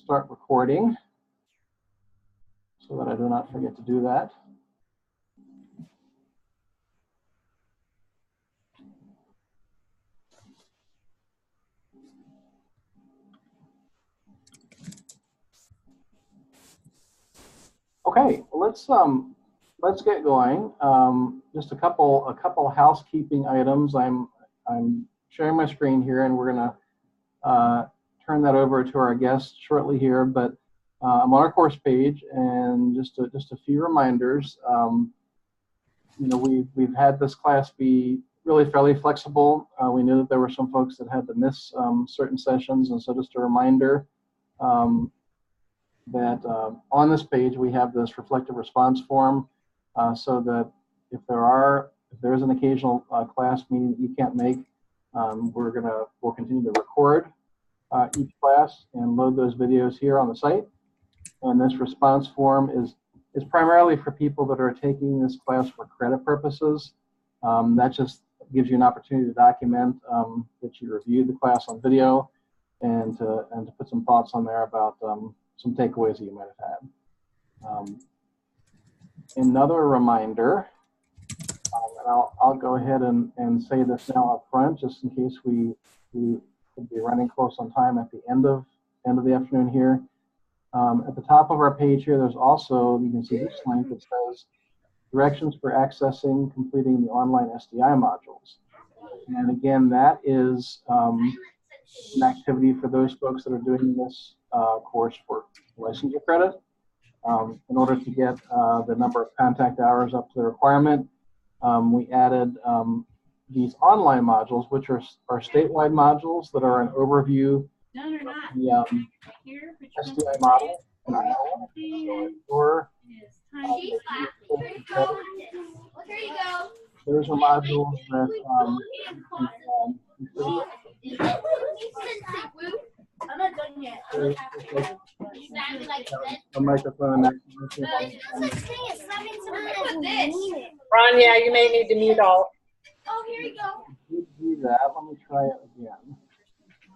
start recording so that I do not forget to do that. Okay, let's get going. Just a couple housekeeping items. I'm sharing my screen here, and we're gonna turn that over to our guest shortly here. But I'm on our course page, and just a few reminders. You know, we've had this class be really fairly flexible. We knew that there were some folks that had to miss certain sessions, and so just a reminder that on this page we have this reflective response form, so that if there is an occasional class meeting that you can't make, we'll continue to record each class and load those videos here on the site. And this response form is primarily for people that are taking this class for credit purposes. That just gives you an opportunity to document that you reviewed the class on video, and to put some thoughts on there about some takeaways that you might have had. Another reminder, and I'll go ahead and say this now up front, just in case we could be running close on time at the end of the afternoon here. At the top of our page here, there's also, you can see this link that says directions for accessing, completing the online SDI modules. And again, that is an activity for those folks that are doing this course for licensure credit. In order to get the number of contact hours up to the requirement, we added these online modules, which are statewide modules that are an overview of the SDI model. There's a module that I'm not done yet. A microphone. Ron, yeah, you may need to mute all. Oh, here you go. You do that. Let me try it again.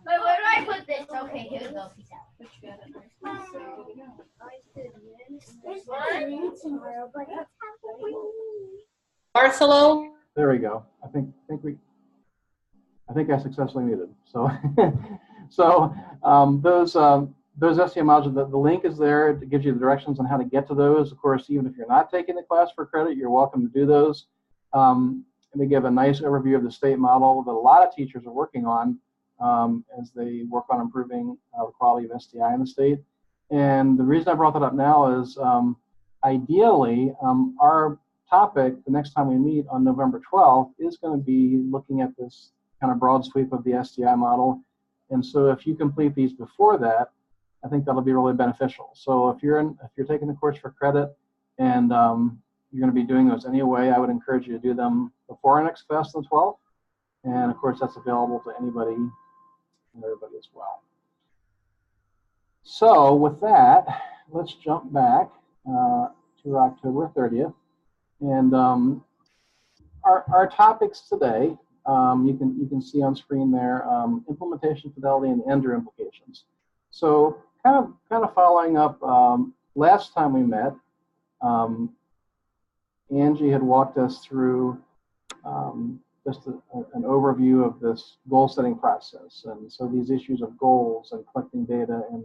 Wait, where do I put this? Okay, here we go. Barcelo? There we go. I think I successfully muted. So, those SDI modules, the link is there. It gives you the directions on how to get to those. Of course, even if you're not taking the class for credit, you're welcome to do those. And they give a nice overview of the state model that a lot of teachers are working on as they work on improving the quality of SDI in the state. And the reason I brought that up now is ideally our topic the next time we meet on November 12th is going to be looking at this kind of broad sweep of the SDI model. And so if you complete these before that, I think that'll be really beneficial. So if you're taking the course for credit and you're going to be doing those anyway, I would encourage you to do them before our next class on the 12th. And of course, that's available to anybody and everybody as well. So with that, let's jump back to October 30th. And our topics today, you can see on screen there, implementation fidelity and ENDRU implications. So kind of following up, last time we met, Angie had walked us through just an overview of this goal setting process. And so these issues of goals and collecting data and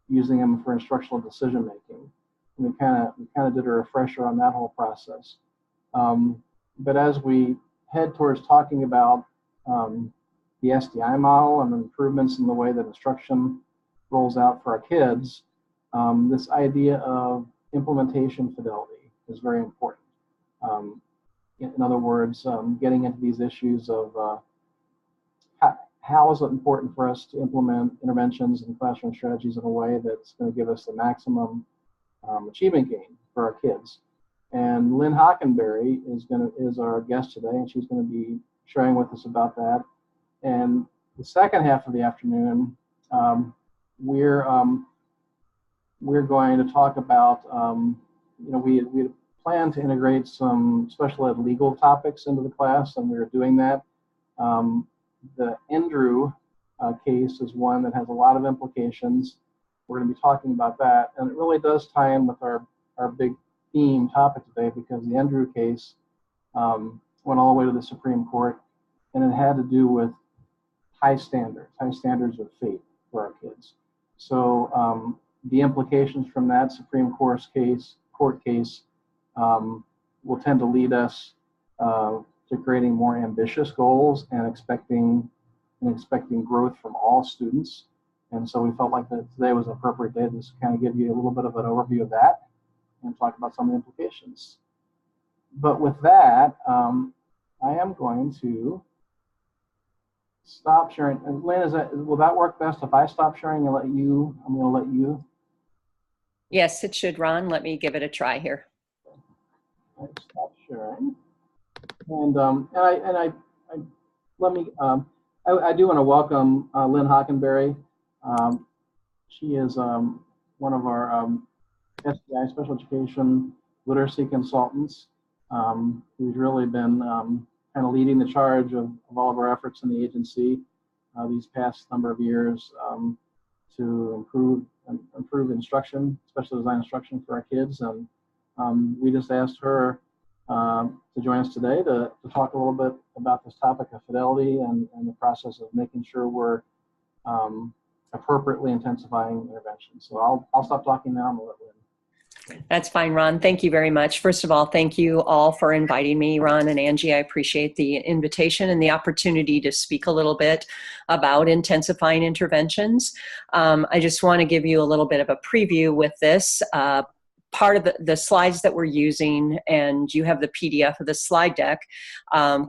using them for instructional decision making. And we kind of did a refresher on that whole process. But as we head towards talking about the SDI model and the improvements in the way that instruction rolls out for our kids, this idea of implementation fidelity is very important. In other words, getting into these issues of how is it important for us to implement interventions and classroom strategies in a way that's going to give us the maximum achievement gain for our kids. And Lynn Hockenberry is our guest today, and she's going to be sharing with us about that. And the second half of the afternoon, we're going to talk about, we planned to integrate some special ed legal topics into the class, and we're doing that. The ENDRU case is one that has a lot of implications, we're going to be talking about that. And it really does tie in with our big theme topic today, because the Andrew case went all the way to the Supreme Court, and it had to do with high standards of faith for our kids. So the implications from that Supreme Court case will tend to lead us to creating more ambitious goals and expecting growth from all students. And so we felt like that today was an appropriate day to just kind of give you a little bit of an overview of that and talk about some of the implications. But with that, I am going to stop sharing. And Lynn, will that work best if I stop sharing and I'm going to let you? Yes, it should, Ron. Let me give it a try here. I stop sharing. And I do want to welcome Lynn Hockenberry. She is one of our SDI special education literacy consultants, who's really been kind of leading the charge of all of our efforts in the agency these past number of years to improve instruction, special design instruction for our kids. And we just asked her to join us today to talk a little bit about this topic of fidelity and the process of making sure we're appropriately intensifying intervention. So I'll stop talking now and let Lynn. That's fine, Ron. Thank you very much. First of all, thank you all for inviting me, Ron and Angie. I appreciate the invitation and the opportunity to speak a little bit about intensifying interventions. I just want to give you a little bit of a preview with this. Part of the slides that we're using, and you have the PDF of the slide deck,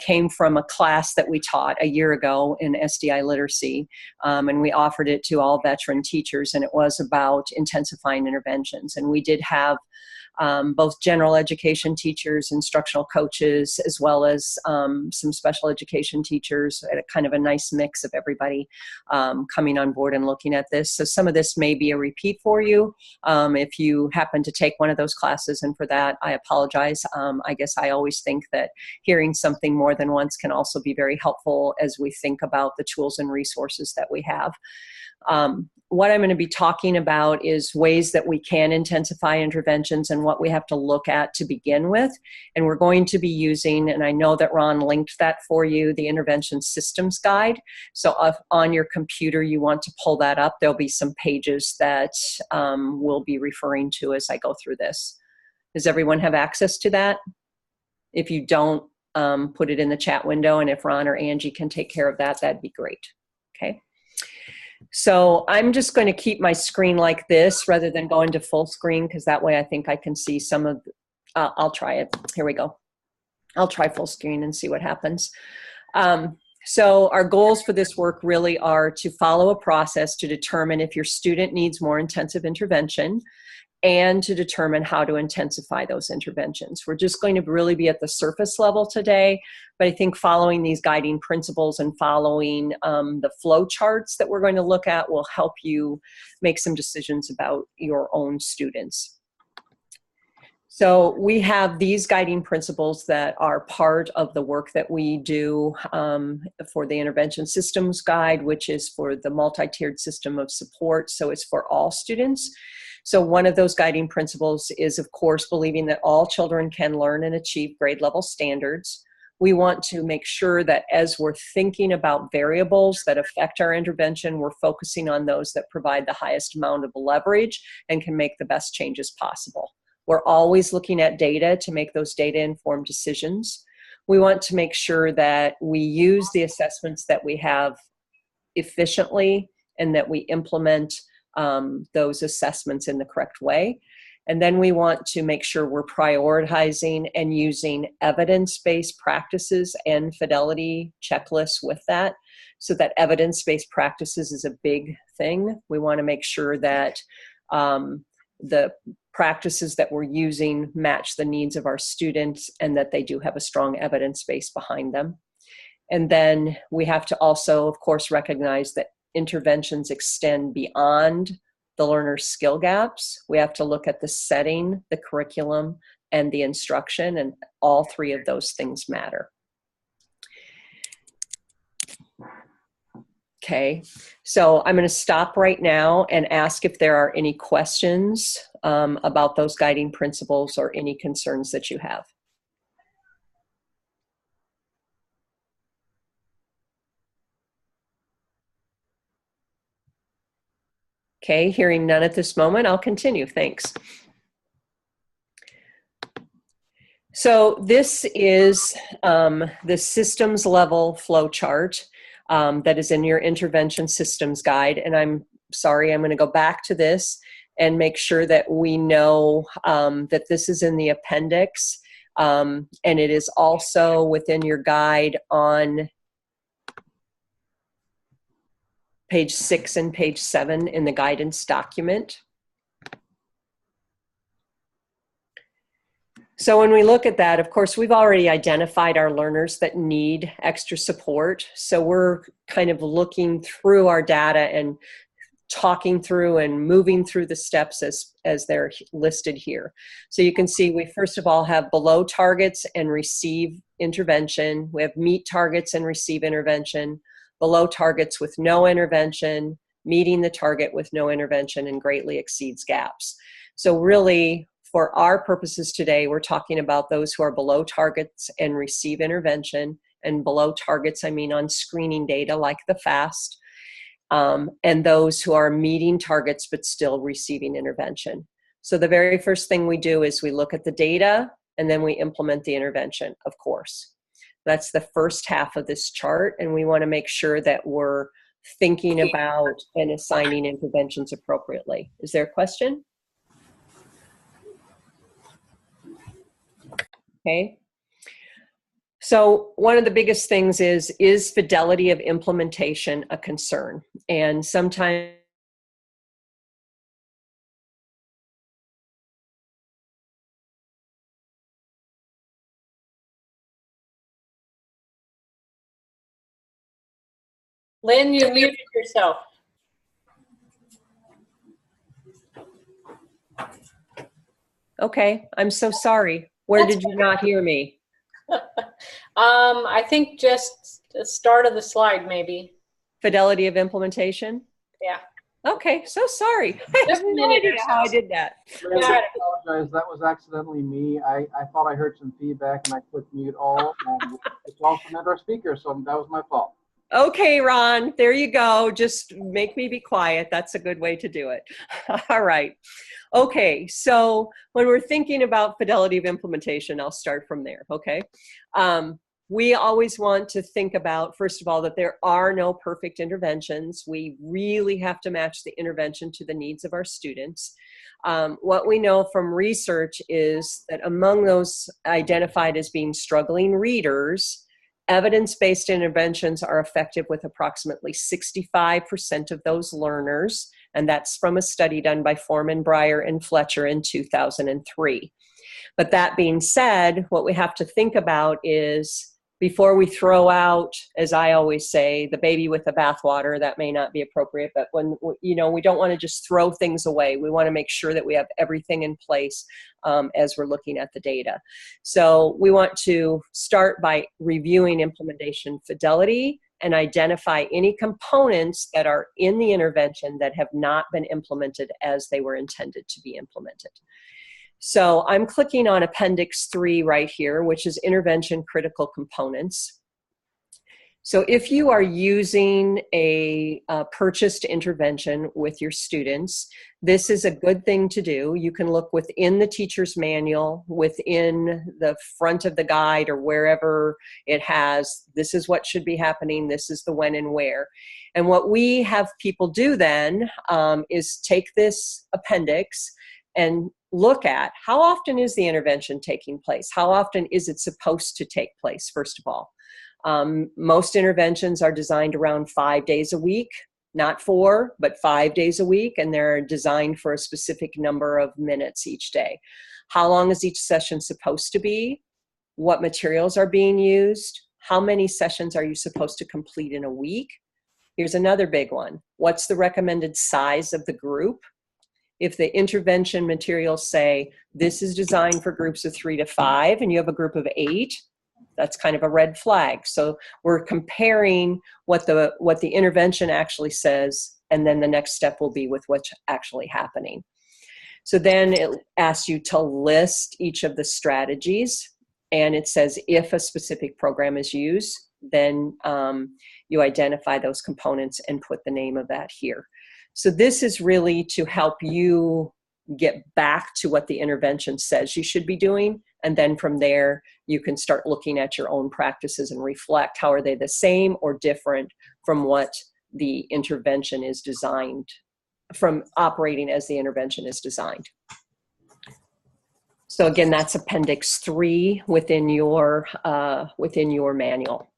came from a class that we taught a year ago in SDI literacy, and we offered it to all veteran teachers, and it was about intensifying interventions. And we did have both general education teachers, instructional coaches, as well as some special education teachers, and kind of a nice mix of everybody coming on board and looking at this. So some of this may be a repeat for you if you happen to take one of those classes, and for that, I apologize. I guess I always think that hearing something more than once can also be very helpful as we think about the tools and resources that we have. What I'm going to be talking about is ways that we can intensify interventions and what we have to look at to begin with. And we're going to be using, and I know that Ron linked that for you, the Intervention Systems Guide. So if on your computer you want to pull that up, there'll be some pages that we'll be referring to as I go through this. Does everyone have access to that? If you don't, put it in the chat window, and if Ron or Angie can take care of that, that'd be great. Okay. So I'm just going to keep my screen like this rather than going to full screen, because that way I think I can see some of, I'll try it. Here we go. I'll try full screen and see what happens. So our goals for this work really are to follow a process to determine if your student needs more intensive intervention and to determine how to intensify those interventions. We're just going to really be at the surface level today, but I think following these guiding principles and following the flow charts that we're going to look at will help you make some decisions about your own students. So we have these guiding principles that are part of the work that we do for the Intervention Systems Guide, which is for the multi-tiered system of support, so it's for all students. So one of those guiding principles is, of course, believing that all children can learn and achieve grade level standards. We want to make sure that as we're thinking about variables that affect our intervention, we're focusing on those that provide the highest amount of leverage and can make the best changes possible. We're always looking at data to make those data-informed decisions. We want to make sure that we use the assessments that we have efficiently and that we implement those assessments in the correct way. And then we want to make sure we're prioritizing and using evidence-based practices and fidelity checklists with that. So that evidence-based practices is a big thing. We want to make sure that the practices that we're using match the needs of our students and that they do have a strong evidence base behind them. And then we have to also, of course, recognize that interventions extend beyond the learner's skill gaps. We have to look at the setting, the curriculum, and the instruction, and all three of those things matter. Okay, so I'm going to stop right now and ask if there are any questions about those guiding principles or any concerns that you have. Okay, hearing none at this moment, I'll continue. Thanks. So this is the systems level flow chart that is in your intervention systems guide. And I'm sorry, I'm going to go back to this and make sure that we know that this is in the appendix. And it is also within your guide on page 6 and page 7 in the guidance document. So when we look at that, of course, we've already identified our learners that need extra support. So we're kind of looking through our data and talking through and moving through the steps as they're listed here. So you can see we first of all have below targets and receive intervention. We have meet targets and receive intervention, below targets with no intervention, meeting the target with no intervention, and greatly exceeds gaps. So really, for our purposes today, we're talking about those who are below targets and receive intervention. And below targets, I mean on screening data like the FAST, and those who are meeting targets but still receiving intervention. So the very first thing we do is we look at the data and then we implement the intervention, of course. That's the first half of this chart, and we want to make sure that we're thinking about and assigning interventions appropriately. Is there a question? Okay. So one of the biggest things is fidelity of implementation a concern? And sometimes Lynn, you muted yourself. okay, I'm so sorry. Where did you not hear me? I think just the start of the slide, maybe. Fidelity of implementation? Yeah. Okay, so sorry. I have no idea how I did that. I apologize. That was accidentally me. I thought I heard some feedback and I clicked mute all. And it's also meant our speaker, so that was my fault. Okay, Ron, there you go. Just make me be quiet. That's a good way to do it. All right. Okay, so when we're thinking about fidelity of implementation, I'll start from there, okay? We always want to think about, first of all, that there are no perfect interventions. We really have to match the intervention to the needs of our students. What we know from research is that among those identified as being struggling readers, evidence-based interventions are effective with approximately 65% of those learners, and that's from a study done by Foreman, Breyer, and Fletcher in 2003. But that being said, what we have to think about is before we throw out, as I always say, the baby with the bathwater, that may not be appropriate, but when, you know, we don't want to just throw things away. We want to make sure that we have everything in place as we're looking at the data. So we want to start by reviewing implementation fidelity and identify any components that are in the intervention that have not been implemented as they were intended to be implemented. So I'm clicking on Appendix 3 right here, which is intervention critical components. So if you are using a purchased intervention with your students, this is a good thing to do. You can look within the teacher's manual, within the front of the guide, or wherever it has, this is what should be happening, this is the when and where. And what we have people do then is take this appendix and look at how often is the intervention taking place? How often is it supposed to take place, first of all? Most interventions are designed around 5 days a week, not 4, but 5 days a week, and they're designed for a specific number of minutes each day. How long is each session supposed to be? What materials are being used? How many sessions are you supposed to complete in a week? Here's another big one. What's the recommended size of the group? If the intervention materials say this is designed for groups of 3 to 5 and you have a group of 8, That's kind of a red flag. So we're comparing what the intervention actually says, and then the next step will be with what's actually happening. So then it asks you to list each of the strategies, and it says if a specific program is used, then you identify those components and put the name of that here. So this is really to help you get back to what the intervention says you should be doing, and then from there you can start looking at your own practices and reflect how are they the same or different from what the intervention is designed, from operating as the intervention is designed. So again, that's Appendix 3 within your manual.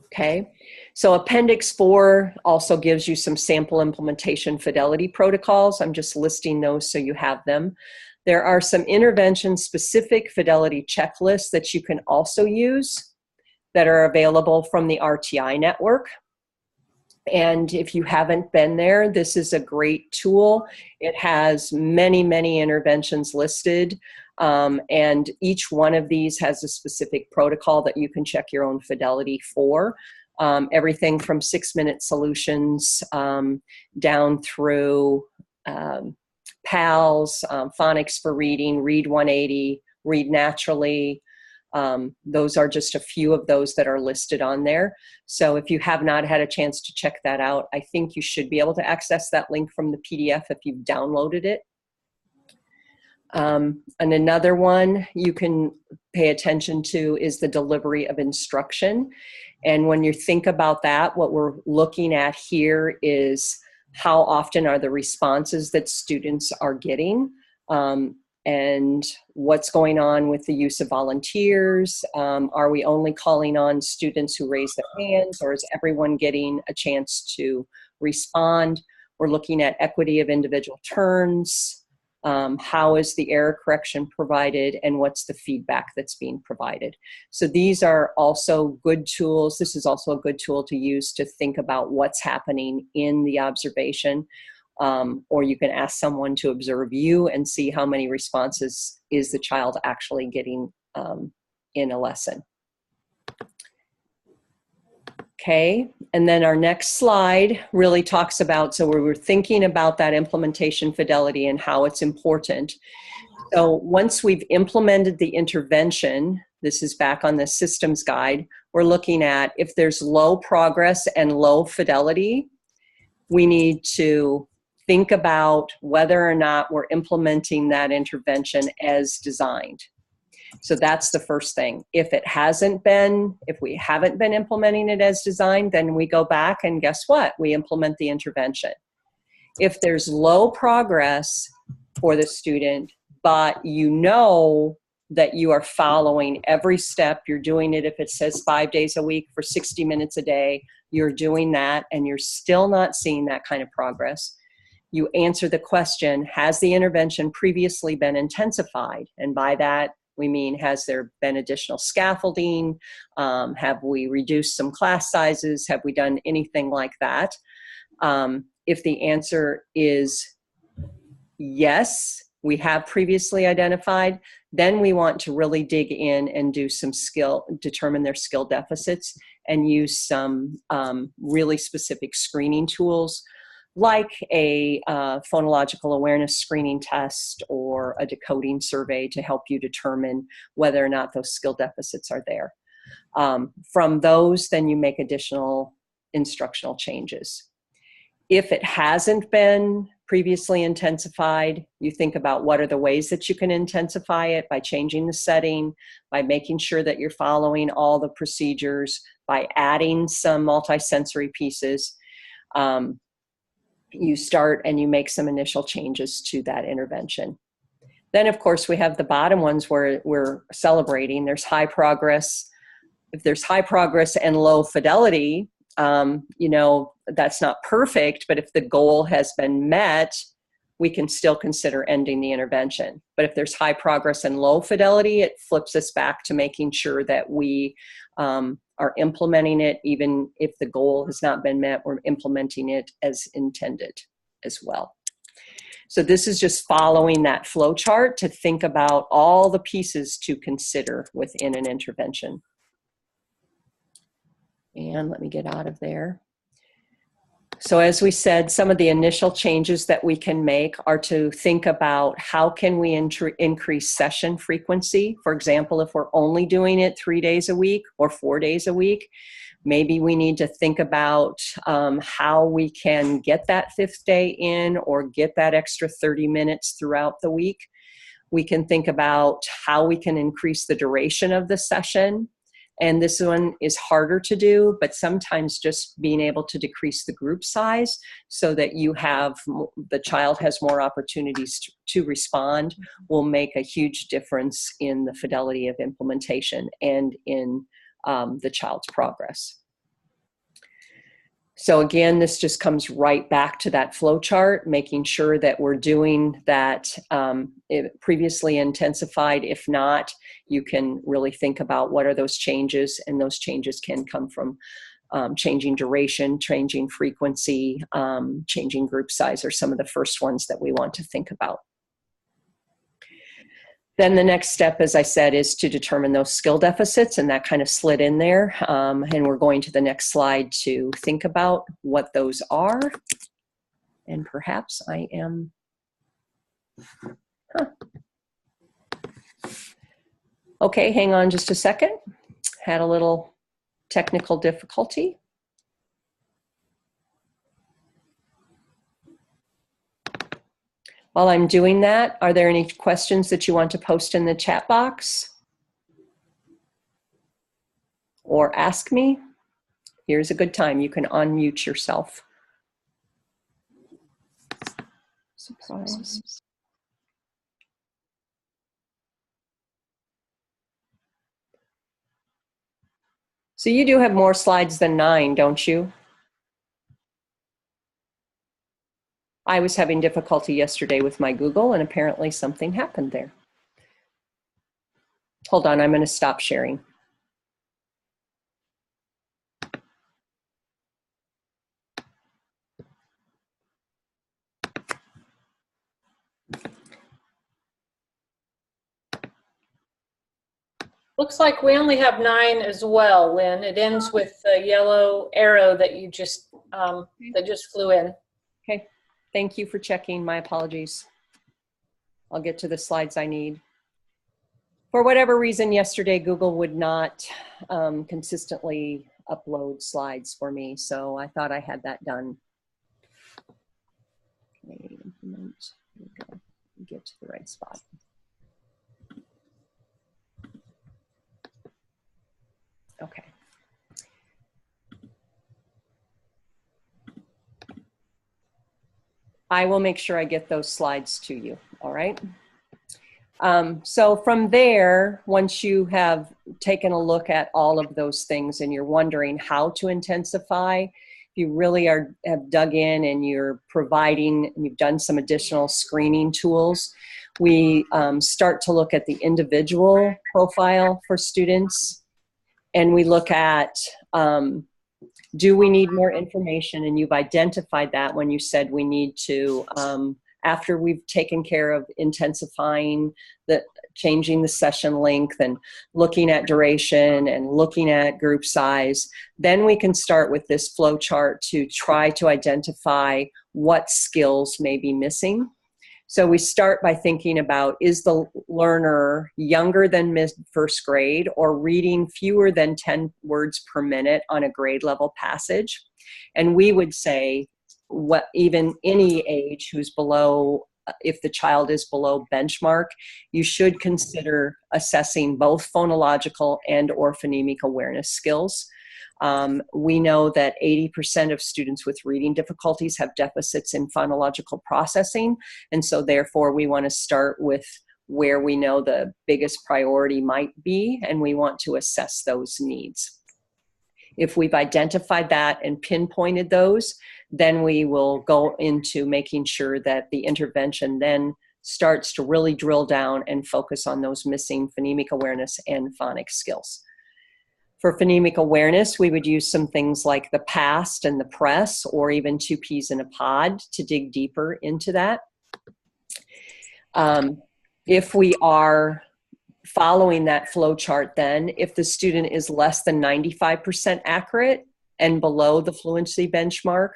Okay, so Appendix 4 also gives you some sample implementation fidelity protocols. I'm just listing those so you have them. There are some intervention-specific fidelity checklists that you can also use that are available from the RTI network. And if you haven't been there, this is a great tool. It has many, many interventions listed, and each one of these has a specific protocol that you can check your own fidelity for. Everything from 6-minute solutions down through PALS, phonics for reading, Read 180, Read Naturally. Those are just a few of those that are listed on there. So if you have not had a chance to check that out, I think you should be able to access that link from the PDF if you've downloaded it. And another one you can pay attention to is the delivery of instruction. And when you think about that, what we're looking at here is how often are the responses that students are getting, and what's going on with the use of volunteers. Are we only calling on students who raise their hands, or is everyone getting a chance to respond? We're looking at equity of individual turns. How is the error correction provided, and what's the feedback that's being provided? So these are also good tools. This is also a good tool to use to think about what's happening in the observation. Or you can ask someone to observe you and see how many responses is the child actually getting in a lesson. Okay, and then our next slide really talks about, so we were thinking about that implementation fidelity and how it's important. So once we've implemented the intervention, this is back on the systems guide, we're looking at if there's low progress and low fidelity, we need to think about whether or not we're implementing that intervention as designed. So that's the first thing. If we haven't been implementing it as designed, then we go back and guess what? We implement the intervention. If there's low progress for the student, but you know that you are following every step, you're doing it, if it says 5 days a week for 60 minutes a day, you're doing that and you're still not seeing that kind of progress, you answer the question, has the intervention previously been intensified? And by that, we mean, has there been additional scaffolding? Have we reduced some class sizes? Have we done anything like that? If the answer is yes, we have previously identified, then we want to really dig in and do some determine their skill deficits and use some really specific screening tools, like a phonological awareness screening test or a decoding survey to help you determine whether or not those skill deficits are there. From those, then you make additional instructional changes. If it hasn't been previously intensified, you think about what are the ways that you can intensify it by changing the setting, by making sure that you're following all the procedures, by adding some multisensory pieces. You start and you make some initial changes to that intervention. Then, of course, we have the bottom ones where we're celebrating. There's high progress. If there's high progress and low fidelity, you know, that's not perfect, but if the goal has been met, we can still consider ending the intervention. But if there's high progress and low fidelity, it flips us back to making sure that we are implementing it. Even if the goal has not been met, we're implementing it as intended as well. So this is just following that flow chart to think about all the pieces to consider within an intervention. And let me get out of there. So as we said, some of the initial changes that we can make are to think about how can we increase session frequency. For example, if we're only doing it 3 days a week or 4 days a week, maybe we need to think about how we can get that 5th day in or get that extra 30 minutes throughout the week. We can think about how we can increase the duration of the session. And this one is harder to do, but sometimes just being able to decrease the group size so that you have, the child has more opportunities to respond will make a huge difference in the fidelity of implementation and in the child's progress. So again, this just comes right back to that flow chart, making sure that we're doing that previously intensified. If not, you can really think about what are those changes, and those changes can come from changing duration, changing frequency, changing group size are some of the first ones that we want to think about. Then the next step, as I said, is to determine those skill deficits, and that kind of slid in there. And we're going to the next slide to think about what those are. And perhaps I am, Okay, hang on just a second. Had a little technical difficulty. While I'm doing that, are there any questions that you want to post in the chat box? Or ask me? Here's a good time. You can unmute yourself. Surprise. So you do have more slides than 9, don't you? I was having difficulty yesterday with my Google, and apparently something happened there. Hold on, I'm going to stop sharing. Looks like we only have 9 as well, Lynn. It ends with the yellow arrow that you just that just flew in. Okay, thank you for checking. My apologies. I'll get to the slides I need. For whatever reason, yesterday Google would not consistently upload slides for me, so I thought I had that done. Okay, implement. Here we go. Get to the right spot. Okay. I will make sure I get those slides to you, all right? So from there, once you have taken a look at all of those things and you're wondering how to intensify, if you really have dug in and you're providing, and you've done some additional screening tools, we start to look at the individual profile for students. And we look at, do we need more information? And you've identified that when you said we need to, after we've taken care of intensifying, changing the session length and looking at duration and looking at group size, then we can start with this flow chart to try to identify what skills may be missing. So we start by thinking about, is the learner younger than mid-first grade or reading fewer than 10 words per minute on a grade level passage? And we would say, what, even any age who's below, if the child is below benchmark, you should consider assessing both phonological and or phonemic awareness skills. We know that 80% of students with reading difficulties have deficits in phonological processing, and so therefore we want to start with where we know the biggest priority might be, and we want to assess those needs. If we've identified that and pinpointed those, then we will go into making sure that the intervention then starts to really drill down and focus on those missing phonemic awareness and phonics skills. For phonemic awareness, we would use some things like the PAST and the PRESS, or even 2 peas in a pod to dig deeper into that. If we are following that flow chart, then if the student is less than 95% accurate and below the fluency benchmark,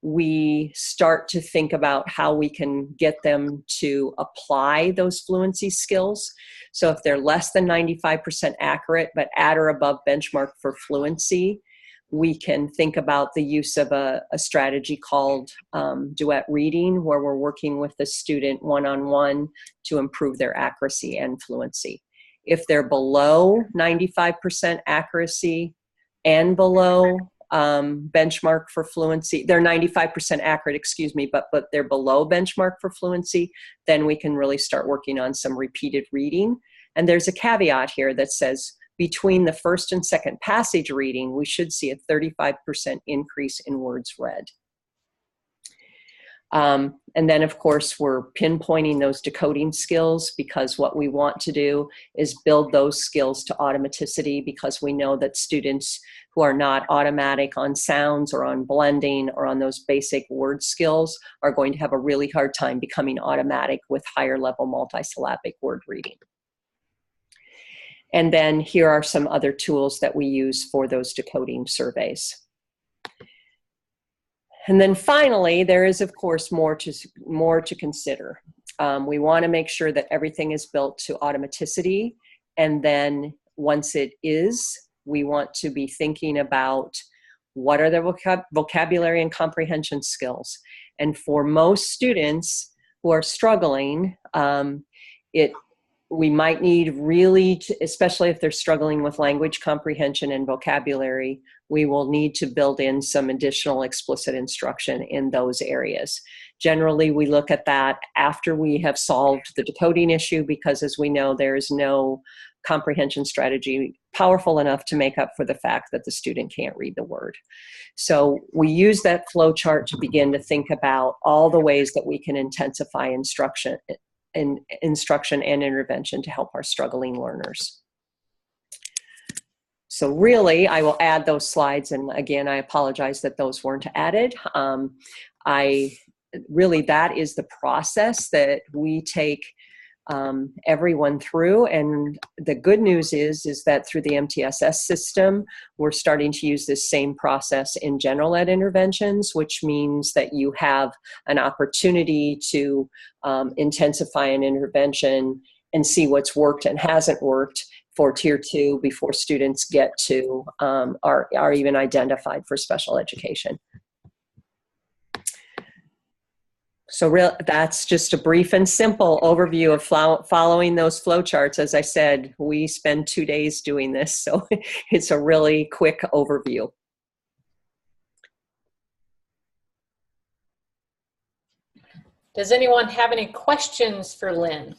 we start to think about how we can get them to apply those fluency skills. So if they're less than 95% accurate, but at or above benchmark for fluency, we can think about the use of a strategy called duet reading, where we're working with the student one-on-one to improve their accuracy and fluency. If they're below 95% accuracy and below benchmark for fluency, they're 95% accurate, excuse me, but they're below benchmark for fluency, then we can really start working on some repeated reading. And there's a caveat here that says between the first and second passage reading, we should see a 35% increase in words read. And then, of course, we're pinpointing those decoding skills, because what we want to do is build those skills to automaticity, because we know that students who are not automatic on sounds or on blending or on those basic word skills are going to have a really hard time becoming automatic with higher level multisyllabic word reading. And then here are some other tools that we use for those decoding surveys. And then finally, there is, of course, more to consider. We want to make sure that everything is built to automaticity. And then once it is, we want to be thinking about what are the vocabulary and comprehension skills. And for most students who are struggling, we might need really, especially if they're struggling with language comprehension and vocabulary, we will need to build in some additional explicit instruction in those areas. Generally, we look at that after we have solved the decoding issue, because as we know, there is no comprehension strategy powerful enough to make up for the fact that the student can't read the word. So we use that flow chart to begin to think about all the ways that we can intensify instruction and intervention to help our struggling learners. So really, I will add those slides, and again, I apologize that those weren't added. Really, that is the process that we take everyone through, and the good news is that through the MTSS system, we're starting to use this same process in general ed interventions, which means that you have an opportunity to intensify an intervention and see what's worked and hasn't worked for Tier 2 before students get to are even identified for special education. So that's just a brief and simple overview of following those flowcharts. As I said, we spend 2 days doing this, so it's a really quick overview. Does anyone have any questions for Lynn?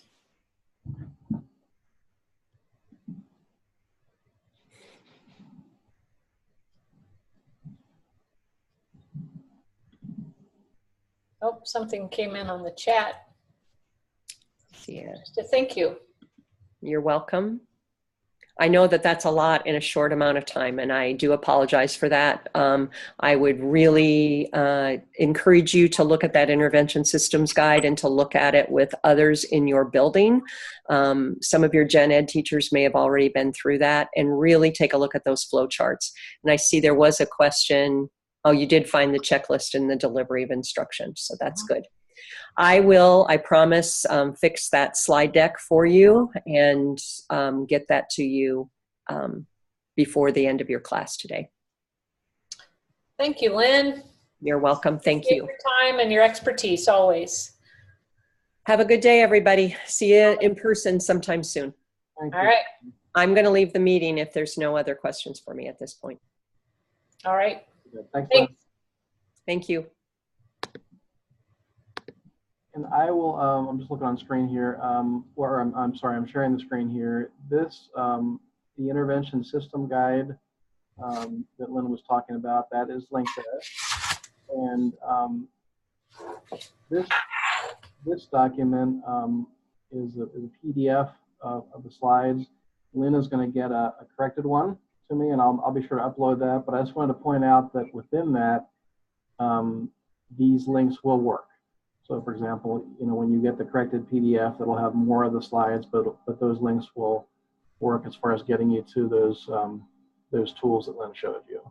Oh, something came in on the chat. Yeah. So thank you. You're welcome. I know that that's a lot in a short amount of time, and I do apologize for that. I would really encourage you to look at that intervention systems guide and to look at it with others in your building. Some of your gen ed teachers may have already been through that, and really take a look at those flow charts. And I see there was a question. Oh, you did find the checklist in the delivery of instruction, so that's good. I will, I promise, fix that slide deck for you and get that to you before the end of your class today. Thank you, Lynn. You're welcome. Thank you. Your time and your expertise, always. Have a good day, everybody. See you in person sometime soon. Thank All you. right. I'm going to leave the meeting if there's no other questions for me at this point. All right. Thanks. Thanks. Thank you. And I will, I'm just looking on screen here, or I'm sorry, I'm sharing the screen here. This, the intervention system guide that Lynn was talking about, that is linked there. And this document is a PDF of the slides. Lynn is going to get a corrected one to me, and I'll be sure to upload that. But I just wanted to point out that within that, these links will work. So for example, when you get the corrected PDF, it'll have more of the slides, but those links will work as far as getting you to those tools that Lynn showed you.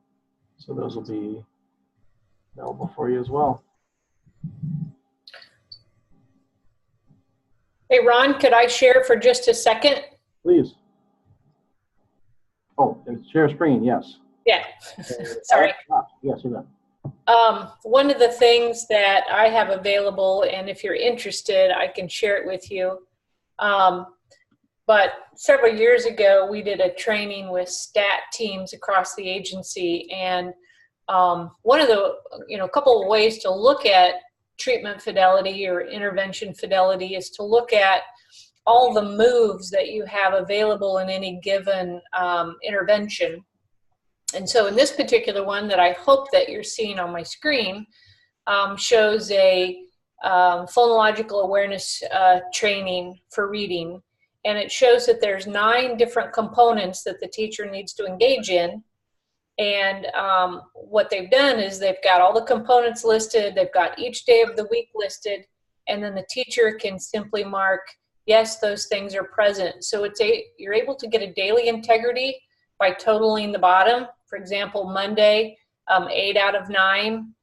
So those will be available for you as well. Hey, Ron, could I share for just a second? Please. Oh, share screen, yes. Yeah, sorry. Yes, you know. One of the things that I have available, and if you're interested, I can share it with you. But several years ago, we did a training with STAT teams across the agency, and one of the, a couple of ways to look at treatment fidelity or intervention fidelity is to look at all the moves that you have available in any given intervention. And so in this particular one that I hope that you're seeing on my screen, shows a phonological awareness training for reading. And it shows that there's 9 different components that the teacher needs to engage in. And what they've done is they've got all the components listed, they've got each day of the week listed, and then the teacher can simply mark, yes, those things are present. So you're able to get a daily integrity by totaling the bottom. For example, Monday, 8 out of 9,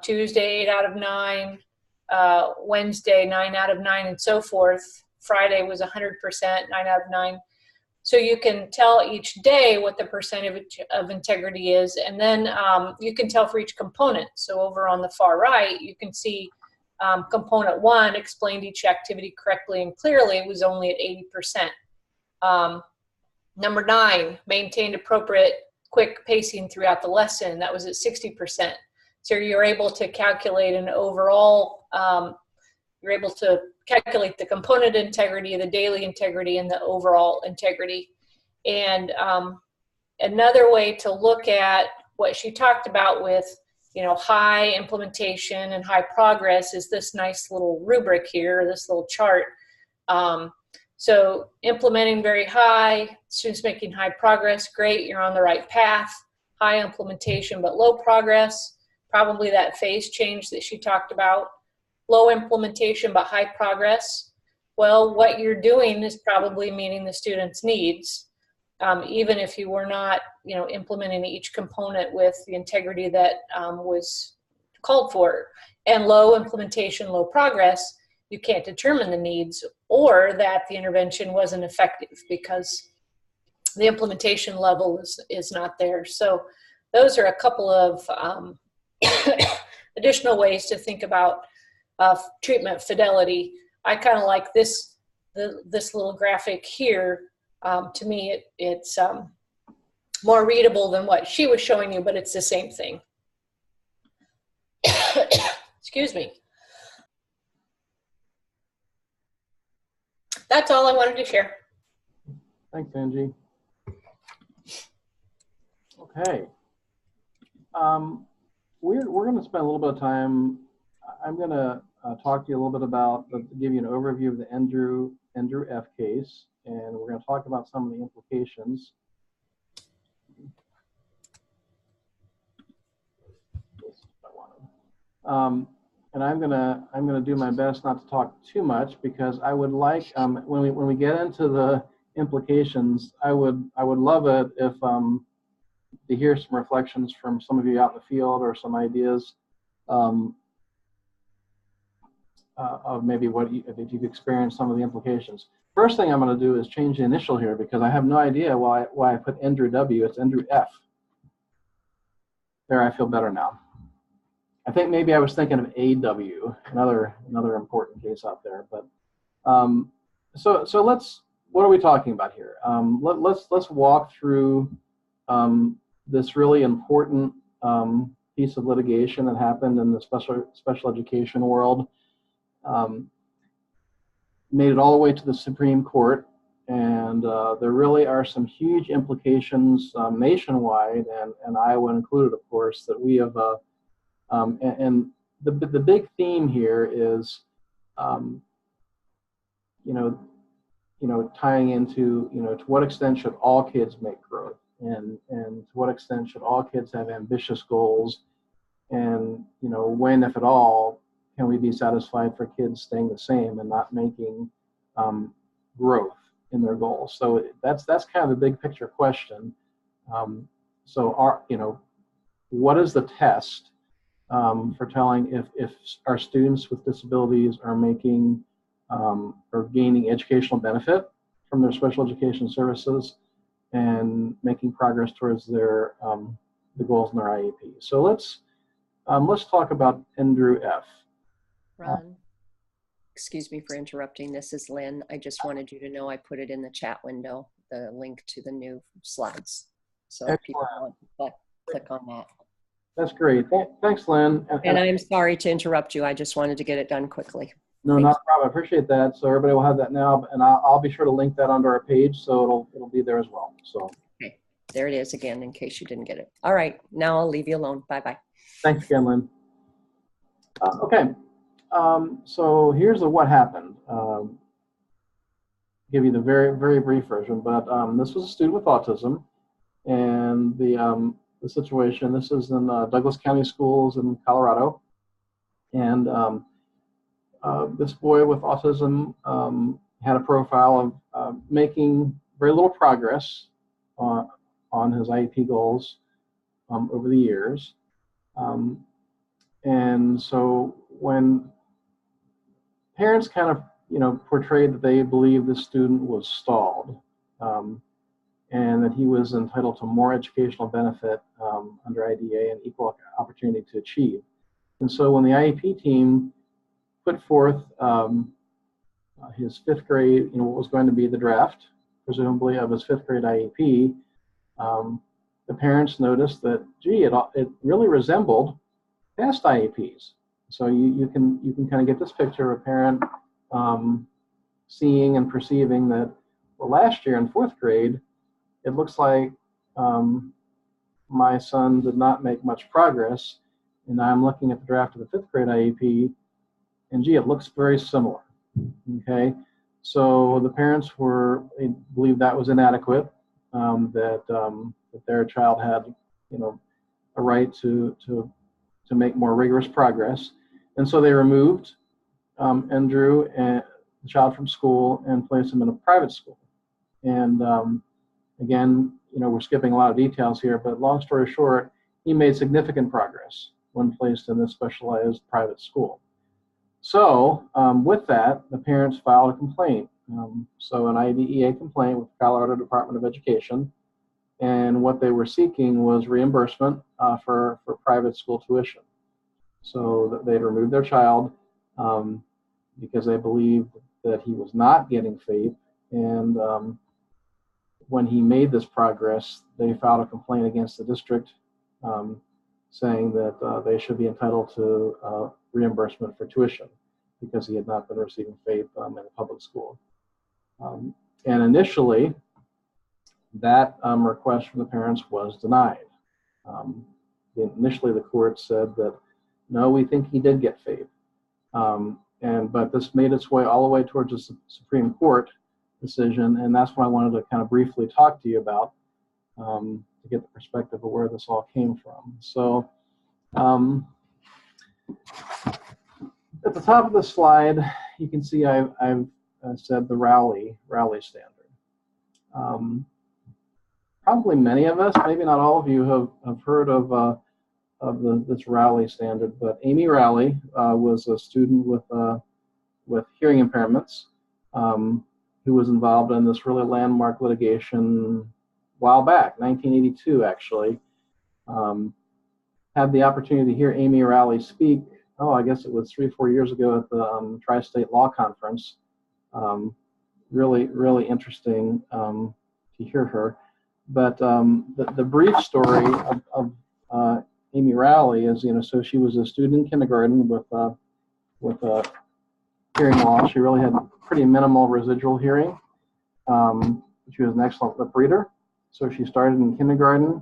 Tuesday, 8 out of 9, Wednesday, 9 out of 9, and so forth. Friday was 100%, 9 out of 9. So you can tell each day what the percentage of integrity is, and then you can tell for each component. So over on the far right, you can see component 1 explained each activity correctly and clearly was only at 80%. Number 9, maintained appropriate quick pacing throughout the lesson. That was at 60%. So you're able to calculate an overall, you're able to calculate the component integrity, the daily integrity, and the overall integrity. And another way to look at what she talked about with, high implementation and high progress is this nice little rubric here, this little chart. So implementing very high, students making high progress, great, you're on the right path. High implementation but low progress, probably that phase change that she talked about. Low implementation but high progress, well, what you're doing is probably meeting the student's needs, even if you were not, implementing each component with the integrity that was called for. And low implementation, low progress, you can't determine the needs or that the intervention wasn't effective because the implementation level is not there. So those are a couple of additional ways to think about treatment fidelity. I kind of like this little graphic here. To me, it's more readable than what she was showing you, but it's the same thing. Excuse me. That's all I wanted to share. Thanks, Angie. Okay. We're going to spend a little bit of time. I'm going to talk to you a little bit about, give you an overview of the Andrew F. case, and we're going to talk about some of the implications. And I'm gonna do my best not to talk too much because I would like when we get into the implications, I would love it if to hear some reflections from some of you out in the field or some ideas of maybe if you've experienced some of the implications. First thing I'm going to do is change the initial here because I have no idea why I put Andrew W. It's Andrew F. There, I feel better now. I think maybe I was thinking of AW, another important case out there. But so what are we talking about here? Let's walk through this really important piece of litigation that happened in the special education world. Made it all the way to the Supreme Court, and there really are some huge implications nationwide, and Iowa included, of course, that we have. And the big theme here is, tying into, to what extent should all kids make growth, and to what extent should all kids have ambitious goals, and when, if at all, can we be satisfied for kids staying the same and not making growth in their goals? So that's kind of the big picture question. What is the test for telling if our students with disabilities are making or gaining educational benefit from their special education services and making progress towards their the goals in their IEP? So let's talk about Andrew F. Ron, excuse me for interrupting. This is Lynn. I just wanted you to know I put it in the chat window, the link to the new slides. So if people want to click on that. That's great. Thanks, Lynn. And I'm sorry to interrupt you. I just wanted to get it done quickly. No, not a problem. I appreciate that. So everybody will have that now, and I'll be sure to link that onto our page, so it'll be there as well. So okay, there it is again, in case you didn't get it. All right, now I'll leave you alone. Bye-bye. Thanks again, Lynn. Okay, so here's what happened. Give you the very, very brief version, but this was a student with autism, and the situation, this is in Douglas County Schools in Colorado, and this boy with autism had a profile of making very little progress on his IEP goals over the years. And so when parents kind of, portrayed that they believed the student was stalled and that he was entitled to more educational benefit under IDEA and equal opportunity to achieve. And so when the IEP team put forth his fifth grade, what was going to be the draft, presumably, of his fifth grade IEP, the parents noticed that, gee, it really resembled past IEPs. So you can kind of get this picture of a parent seeing and perceiving that, well, last year in fourth grade, it looks like my son did not make much progress, and now I'm looking at the draft of the fifth grade IEP, and gee, it looks very similar. Okay, so the parents believed that was inadequate, that their child had, a right to make more rigorous progress, and so they removed Andrew and the child from school and placed him in a private school. And again, we're skipping a lot of details here, but long story short, he made significant progress when placed in this specialized private school. So with that, the parents filed a complaint. So an IDEA complaint with the Colorado Department of Education, and what they were seeking was reimbursement for private school tuition. So they'd removed their child because they believed that he was not getting FAPE, and when he made this progress, they filed a complaint against the district saying that they should be entitled to reimbursement for tuition because he had not been receiving FAPE in a public school. And initially, that request from the parents was denied. Initially, the court said that, no, we think he did get FAPE. But this made its way all the way towards the Supreme Court decision, and that's what I wanted to kind of briefly talk to you about to get the perspective of where this all came from. So at the top of the slide, you can see I've said the Rowley standard. Probably many of us, maybe not all of you, have heard of this Rowley standard, but Amy Rowley was a student with hearing impairments who was involved in this really landmark litigation a while back, 1982 actually. Had the opportunity to hear Amy Rowley speak, I guess it was 3 or 4 years ago at the Tri-State Law Conference. Really, really interesting to hear her. But the brief story of Amy Rowley is, so she was a student in kindergarten with hearing loss. She really had pretty minimal residual hearing. She was an excellent lip reader. So she started in kindergarten.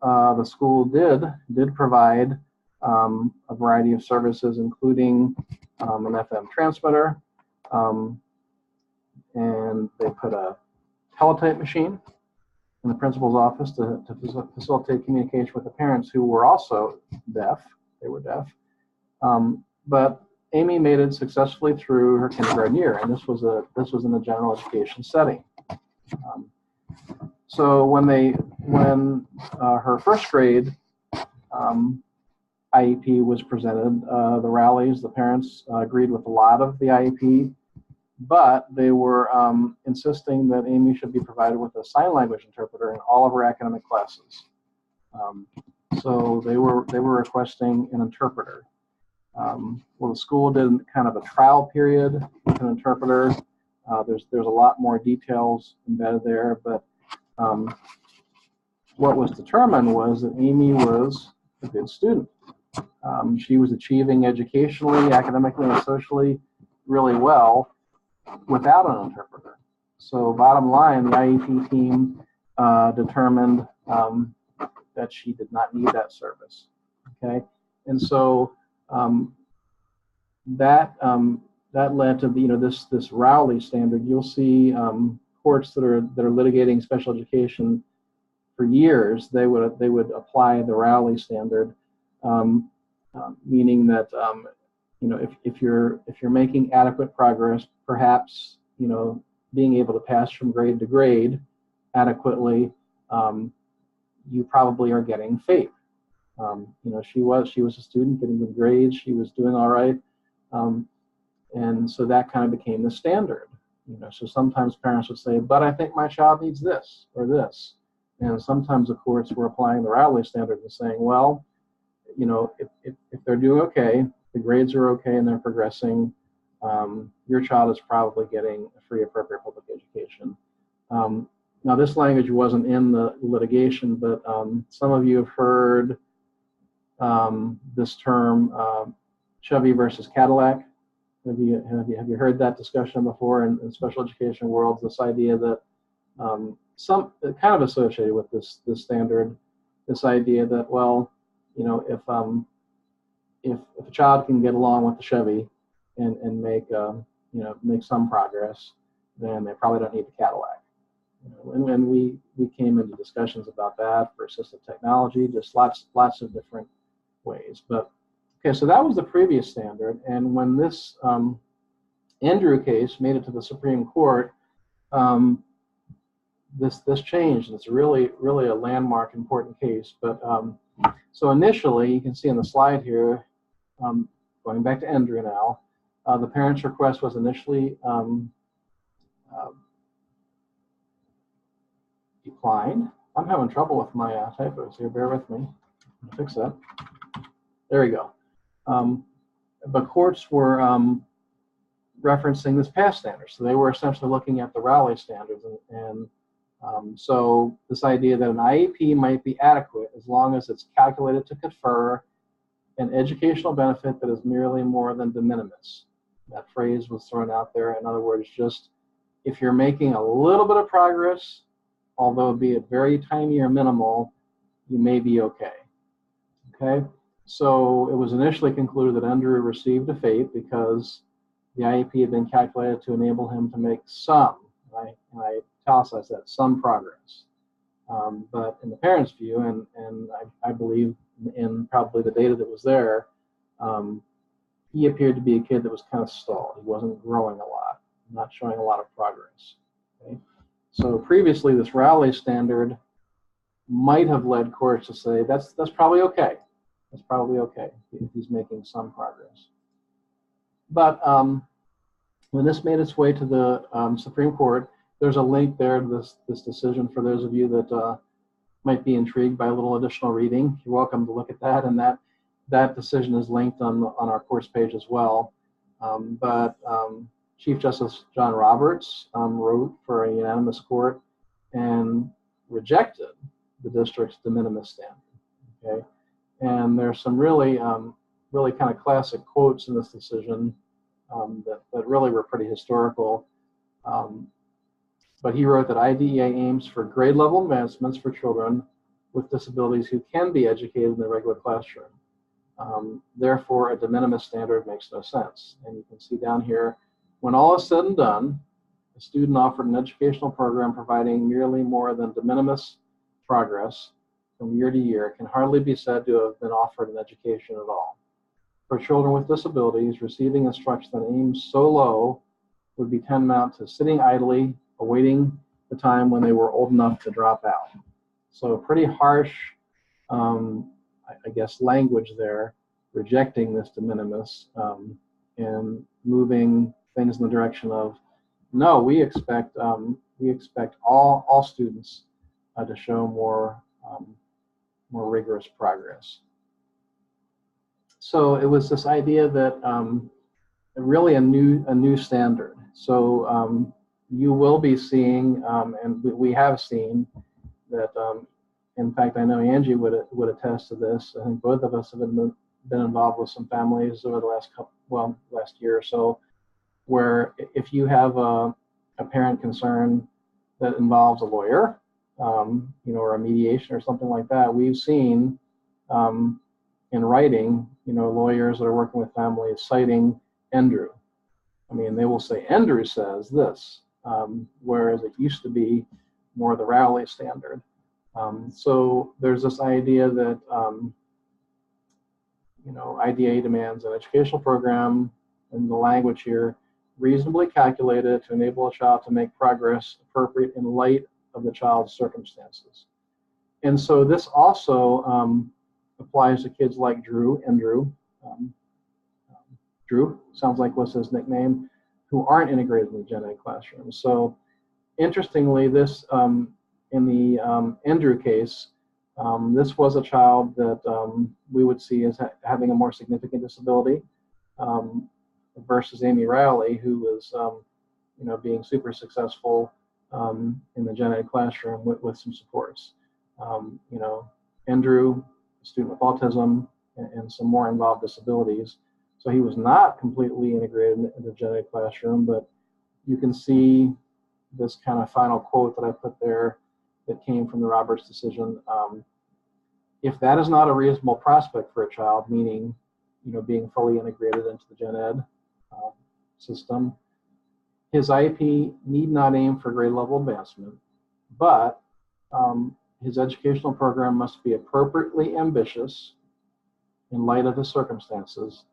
The school did provide a variety of services, including an FM transmitter, and they put a teletype machine in the principal's office to facilitate communication with the parents who were also deaf. They were deaf. But Amy made it successfully through her kindergarten year, and this was in a general education setting. So when her first grade IEP was presented, the rallies, the parents agreed with a lot of the IEP, but they were insisting that Amy should be provided with a sign language interpreter in all of her academic classes. So they were requesting an interpreter. Well, the school did kind of a trial period with an interpreter. There's a lot more details embedded there, but what was determined was that Amy was a good student. She was achieving educationally, academically, and socially really well without an interpreter. So bottom line, the IEP team determined that she did not need that service. Okay, and so that led to this Rowley standard. You'll see courts that are litigating special education for years. They would apply the Rowley standard, meaning that if you're making adequate progress, perhaps being able to pass from grade to grade adequately, you probably are getting FAPE. She was a student getting good grades. She was doing all right, and so that kind of became the standard. So sometimes parents would say, "But I think my child needs this or this," and sometimes the courts were applying the Rowley standard and saying, "Well, if they're doing okay, the grades are okay, and they're progressing, your child is probably getting a free appropriate public education." Now, this language wasn't in the litigation, but some of you have heard this term, Chevy versus Cadillac. Have you heard that discussion before in special education worlds? This idea that some kind of associated with this standard, this idea that, well, if a child can get along with the Chevy and make some progress, then they probably don't need the Cadillac. And we came into discussions about that for assistive technology, just lots of different ways. But okay, so that was the previous standard, and when this Andrew case made it to the Supreme Court, this changed. It's really a landmark, important case. But so initially, you can see on the slide here, going back to Andrew now, the parent's request was initially declined. I'm having trouble with my typos here. Bear with me. I'll fix that. There we go. But courts were referencing this past standard. So they were essentially looking at the Rowley standards. And so this idea that an IEP might be adequate as long as it's calculated to confer an educational benefit that is merely more than de minimis. That phrase was thrown out there. In other words, just if you're making a little bit of progress, although be it very tiny or minimal, you may be okay. Okay? So it was initially concluded that Andrew received a FAPE because the IEP had been calculated to enable him to make some, and I italicize that, some progress. But in the parents' view, and I believe in probably the data that was there, he appeared to be a kid that was kind of stalled. He wasn't growing a lot, not showing a lot of progress. Okay? So previously, this Rowley standard might have led courts to say that's probably okay. That's probably okay if he's making some progress. But when this made its way to the Supreme Court, there's a link there to this decision for those of you that might be intrigued by a little additional reading. You're welcome to look at that, and that decision is linked on our course page as well. But Chief Justice John Roberts wrote for a unanimous court and rejected the district's de minimis standard. Okay, and there's some really kind of classic quotes in this decision that really were pretty historical. But he wrote that IDEA aims for grade level advancements for children with disabilities who can be educated in the regular classroom. Therefore, a de minimis standard makes no sense. And you can see down here, when all is said and done, a student offered an educational program providing merely more than de minimis progress from year to year can hardly be said to have been offered an education at all. for children with disabilities receiving instruction that aims so low would be tantamount to sitting idly, awaiting the time when they were old enough to drop out. So pretty harsh, I guess, language there, rejecting this de minimis and moving things in the direction of, no, we expect all students to show more rigorous progress. So it was this idea that really a new standard. So you will be seeing, and we have seen that. In fact, I know Angie would attest to this. I think both of us have been involved with some families over the last year or so, where if you have a parent concern that involves a lawyer, or a mediation or something like that, we've seen in writing, lawyers that are working with families citing ENDRU. I mean, they will say ENDRU says this, whereas it used to be more the Rowley standard. So there's this idea that IDA demands an educational program, and the language here, reasonably calculated to enable a child to make progress appropriate in light of the child's circumstances. And so this also applies to kids like Drew. Drew sounds like was his nickname, who aren't integrated in the gen ed classroom. So interestingly, this in the Andrew case, this was a child that we would see as having a more significant disability versus Amy Rowley, who was being super successful in the gen ed classroom with some supports. Andrew, a student with autism and some more involved disabilities. So he was not completely integrated in the gen ed classroom, but you can see this kind of final quote that I put there that came from the Roberts decision. If that is not a reasonable prospect for a child, meaning, being fully integrated into the gen ed system, his IEP need not aim for grade level advancement, but his educational program must be appropriately ambitious in light of his circumstances,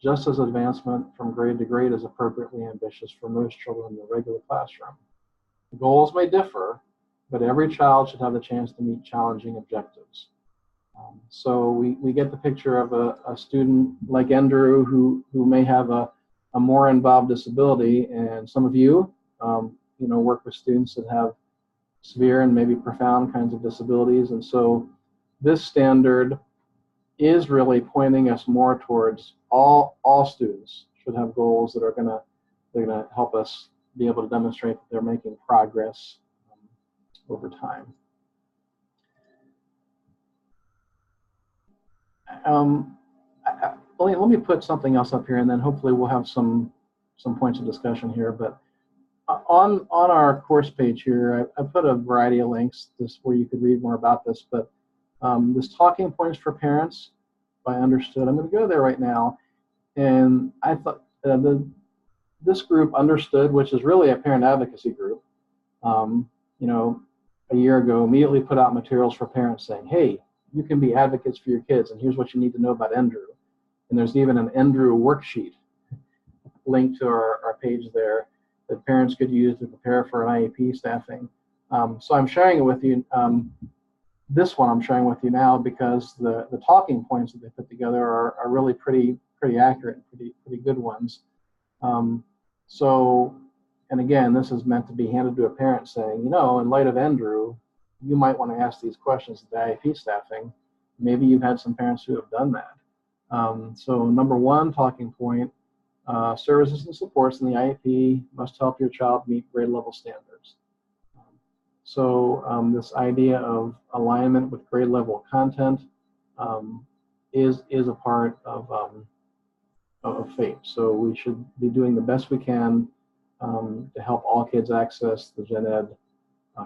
just as advancement from grade to grade is appropriately ambitious for most children in the regular classroom. Goals may differ, but every child should have the chance to meet challenging objectives. So we get the picture of a student like Andrew who may have a more involved disability, and some of you, work with students that have severe and maybe profound kinds of disabilities, and so this standard is really pointing us more towards all students should have goals that are gonna help us be able to demonstrate that they're making progress over time. Let me put something else up here, and then hopefully we'll have some points of discussion here. But on our course page here, I put a variety of links where you could read more about this. But this talking points for parents by Understood, I'm going to go there right now, and I thought this group Understood, which is really a parent advocacy group, a year ago, immediately put out materials for parents saying, hey, you can be advocates for your kids, and here's what you need to know about ENDRU. And there's even an ENDRU worksheet linked to our page there that parents could use to prepare for an IEP staffing. So I'm sharing it with you. This one I'm sharing with you now because the talking points that they put together are really pretty accurate, pretty good ones. And again, this is meant to be handed to a parent saying, in light of ENDRU, you might want to ask these questions at the IEP staffing. Maybe you've had some parents who have done that. So number one talking point, services and supports in the IEP must help your child meet grade level standards. So this idea of alignment with grade level content is a part of FAPE. So we should be doing the best we can to help all kids access the gen ed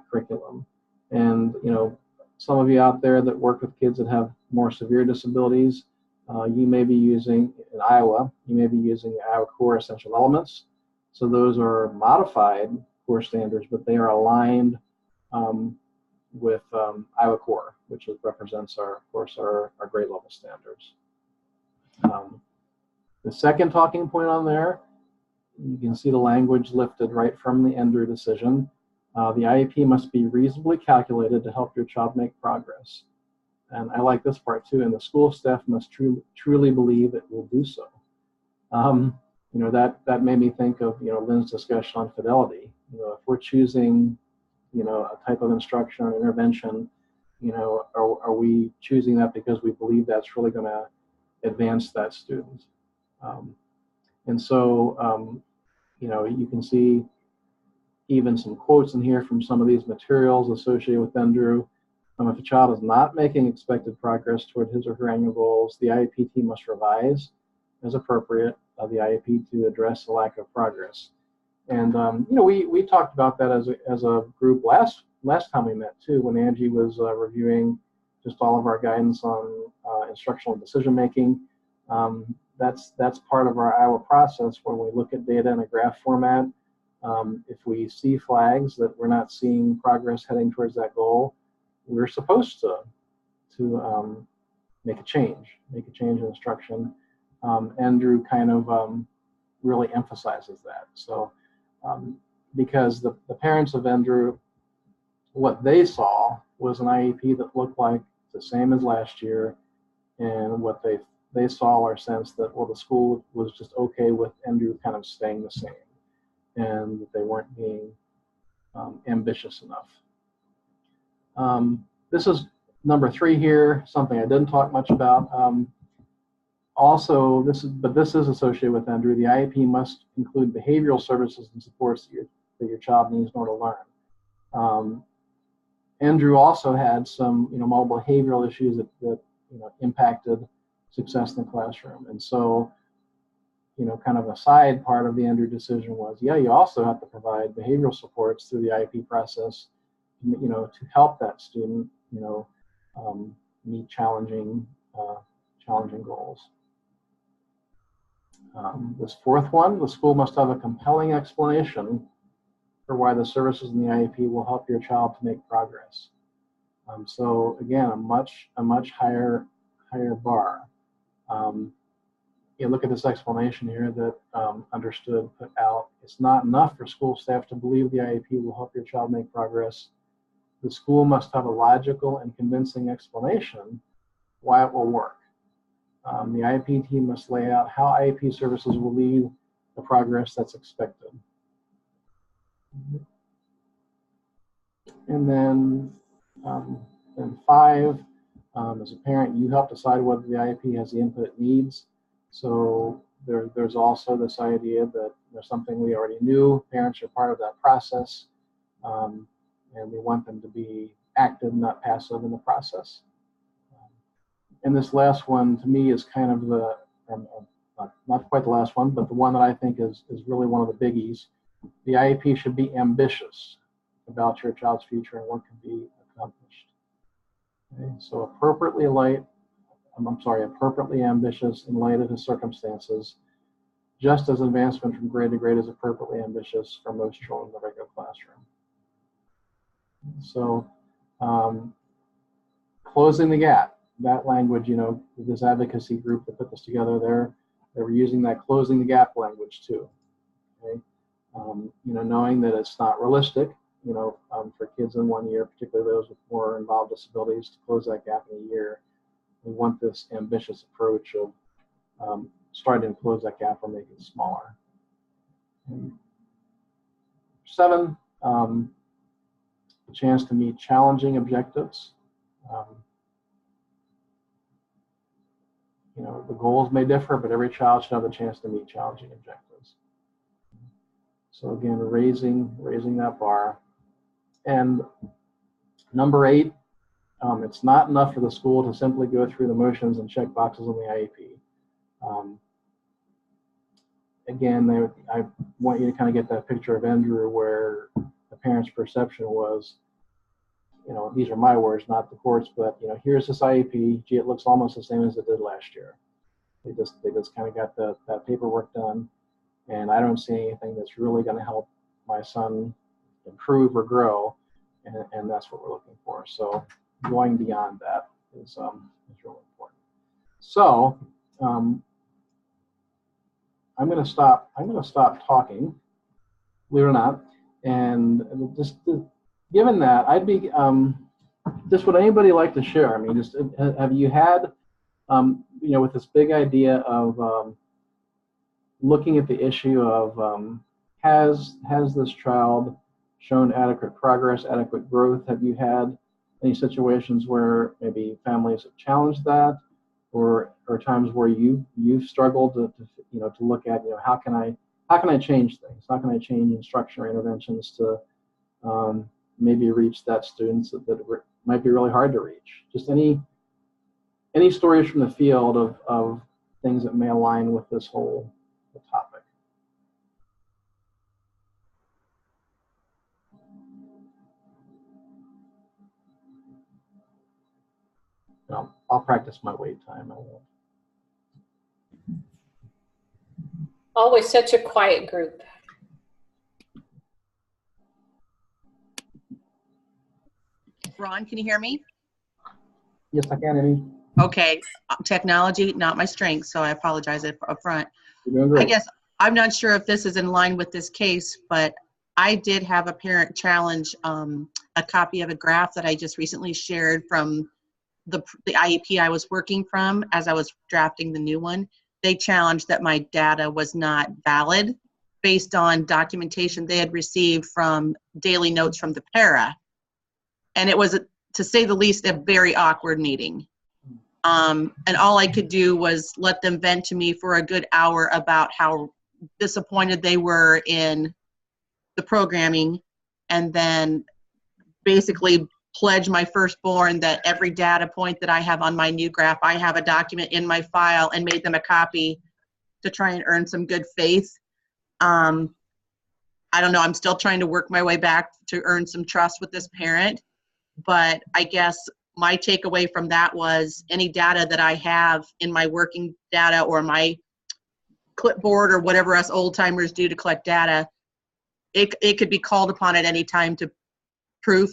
curriculum. And some of you out there that work with kids that have more severe disabilities, you may be using, in Iowa, you may be using the Iowa Core Essential Elements. So those are modified core standards, but they are aligned with Iowa Core, which represents our grade level standards. The second talking point on there, you can see the language lifted right from the Andrew decision. The IEP must be reasonably calculated to help your child make progress. And I like this part too, and the school staff must truly believe it will do so. You know, that made me think of, you know, Lynn's discussion on fidelity. You know, if we're choosing, you know, a type of instruction or intervention, you know, are we choosing that because we believe that's really going to advance that student? And so, you know, you can see even some quotes in here from some of these materials associated with Andrew. If a child is not making expected progress toward his or her annual goals, the IEP team must revise as appropriate the IEP to address the lack of progress. And you know, we talked about that as a group last time we met too, when Angie was reviewing just all of our guidance on instructional decision making. That's part of our Iowa process when we look at data in a graph format. If we see flags that we're not seeing progress heading towards that goal, we're supposed to make a change in instruction. Andrew kind of really emphasizes that. So because the parents of Andrew, what they saw was an IEP that looked like the same as last year, and what they saw or sensed that, well, the school was just okay with Andrew kind of staying the same, and that they weren't being ambitious enough. This is number 3 here, something I didn't talk much about. Also, this is associated with Andrew. The IEP must include behavioral services and supports that your child needs in order to learn. Andrew also had some, you know, multiple behavioral issues that you know, impacted success in the classroom. And so, you know, kind of a side part of the Andrew decision was, yeah, you also have to provide behavioral supports through the IEP process, you know, to help that student, you know, meet challenging goals. This 4th one, the school must have a compelling explanation for why the services in the IEP will help your child to make progress. So again, a much higher bar. You look at this explanation here that Understood put out. It's not enough for school staff to believe the IEP will help your child make progress. The school must have a logical and convincing explanation why it will work. The IEP team must lay out how IEP services will lead the progress that's expected. And then 5, as a parent, you help decide whether the IEP has the input it needs. So there's also this idea that there's something we already knew. Parents are part of that process, and we want them to be active, not passive in the process. And this last one, to me, is kind of the, not quite the last one, but the one that I think is really one of the biggies. The IEP should be ambitious about your child's future and what can be accomplished. Okay? So appropriately ambitious in light of his circumstances, just as advancement from grade to grade is appropriately ambitious for most children in the regular classroom. So closing the gap, that language, you know, this advocacy group that put this together, they were using that closing the gap language too. Okay? You know, knowing that it's not realistic, you know, for kids in 1 year, particularly those with more involved disabilities, to close that gap in a year. We want this ambitious approach of starting to close that gap or make it smaller. And 7, a chance to meet challenging objectives. You know, the goals may differ, but every child should have a chance to meet challenging objectives. So again, raising that bar. And number 8, it's not enough for the school to simply go through the motions and check boxes on the IEP. Again, I want you to kind of get that picture of Andrew where the parents' perception was, you know, these are my words, not the court's, but, you know, here's this IEP. Gee, it looks almost the same as it did last year. They just kind of got that paperwork done, and I don't see anything that's really going to help my son improve or grow, and that's what we're looking for. So going beyond that is really important. So I'm going to stop. I'm going to stop talking, believe it or not. And just given that, I'd be just would anybody like to share? I mean, just have you had with this big idea of looking at the issue of has this child shown adequate progress, adequate growth? Have you had any situations where maybe families have challenged that, or times where you've struggled to look at how can I change things? How can I change instruction or interventions to maybe reach that students that might be really hard to reach? Just any stories from the field of things that may align with this whole topic. I'll practice my wait time. I will. Always such a quiet group. Ron, can you hear me? Yes, I can, Amy. Okay, technology, not my strength, so I apologize up front. You're doing great. I guess I'm not sure if this is in line with this case, but I did have a parent challenge a copy of a graph that I just recently shared from the IEP I was working from as I was drafting the new one. They challenged that my data was not valid based on documentation they had received from daily notes from the para. And it was, to say the least, a very awkward meeting. And all I could do was let them vent to me for a good hour about how disappointed they were in the programming, and then basically pledge my firstborn that every data point that I have on my new graph, I have a document in my file, and made them a copy to try and earn some good faith. I don't know, I'm still trying to work my way back to earn some trust with this parent, but I guess my takeaway from that was any data that I have in my working data or my clipboard or whatever us old timers do to collect data, it could be called upon at any time to proof.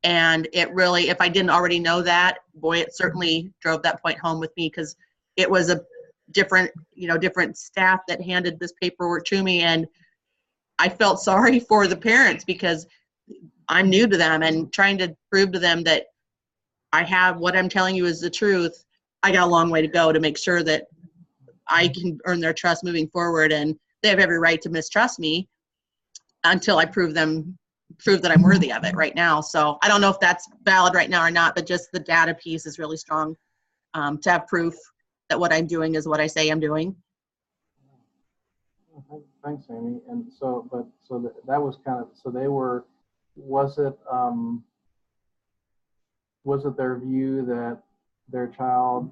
And it really, if I didn't already know that, boy, it certainly drove that point home with me, because it was a different staff that handed this paperwork to me. And I felt sorry for the parents because I'm new to them, and trying to prove to them that I have what I'm telling you is the truth. I got a long way to go to make sure that I can earn their trust moving forward. And they have every right to mistrust me until I prove that I'm worthy of it right now. So I don't know if that's valid right now or not, but just the data piece is really strong, to have proof that what I'm doing is what I say I'm doing. Thanks, Amy. And so that was kind of, so they were, was it their view that their child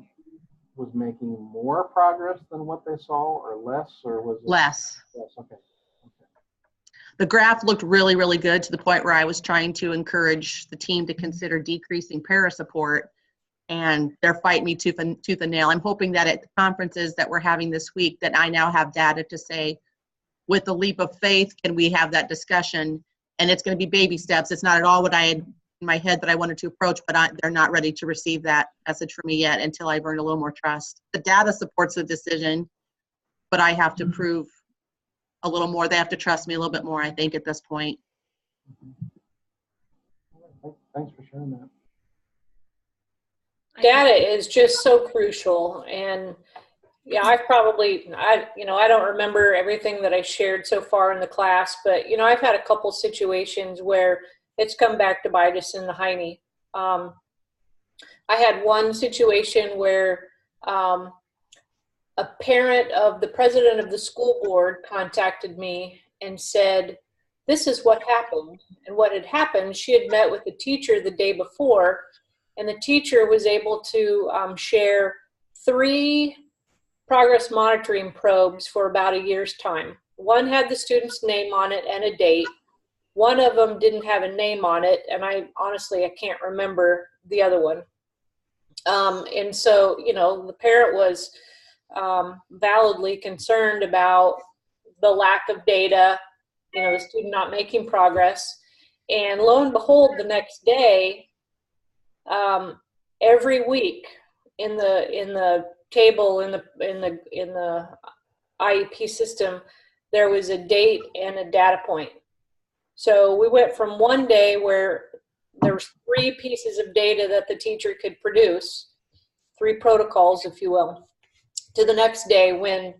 was making more progress than what they saw, or less, or was it? Less. Yes, okay. The graph looked really, really good, to the point where I was trying to encourage the team to consider decreasing para support, and they're fighting me tooth and nail. I'm hoping that at the conferences that we're having this week, that I now have data to say, with a leap of faith, can we have that discussion? And it's going to be baby steps. It's not at all what I had in my head that I wanted to approach, but they're not ready to receive that message from me yet until I've earned a little more trust. The data supports the decision, but I have to prove a little more. They have to trust me a little bit more, I think, at this point. Thanks for sharing that. Data is just so crucial. And yeah, I don't remember everything that I shared so far in the class, but I've had a couple situations where it's come back to bite us in the hiney. I had one situation where a parent of the president of the school board contacted me and said, this is what happened. And what had happened, she had met with the teacher the day before, and the teacher was able to share 3 progress monitoring probes for about a year's time. One had the student's name on it and a date. One of them didn't have a name on it, and I can't remember the other one. And so, the parent was validly concerned about the lack of data, the student not making progress. And lo and behold, the next day, every week in the table in the IEP system, there was a date and a data point. So we went from one day where there was 3 pieces of data that the teacher could produce, 3 protocols, if you will, to the next day when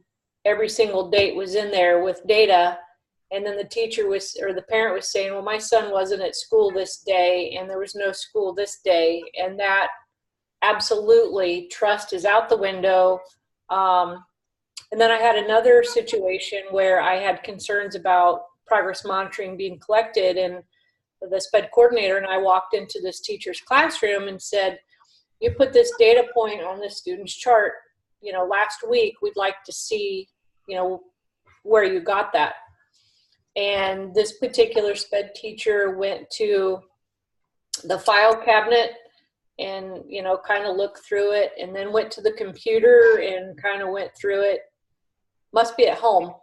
every single date was in there with data. And then the teacher was, or the parent was saying, well, my son wasn't at school this day and there was no school this day. And that absolutely, trust is out the window. And then I had another situation where I had concerns about progress monitoring being collected, and the SPED coordinator and I walked into this teacher's classroom and said, you put this data point on this student's chart, last week, we'd like to see, where you got that. And this particular SPED teacher went to the file cabinet and, kind of looked through it, and then went to the computer and kind of went through it. Must be at home.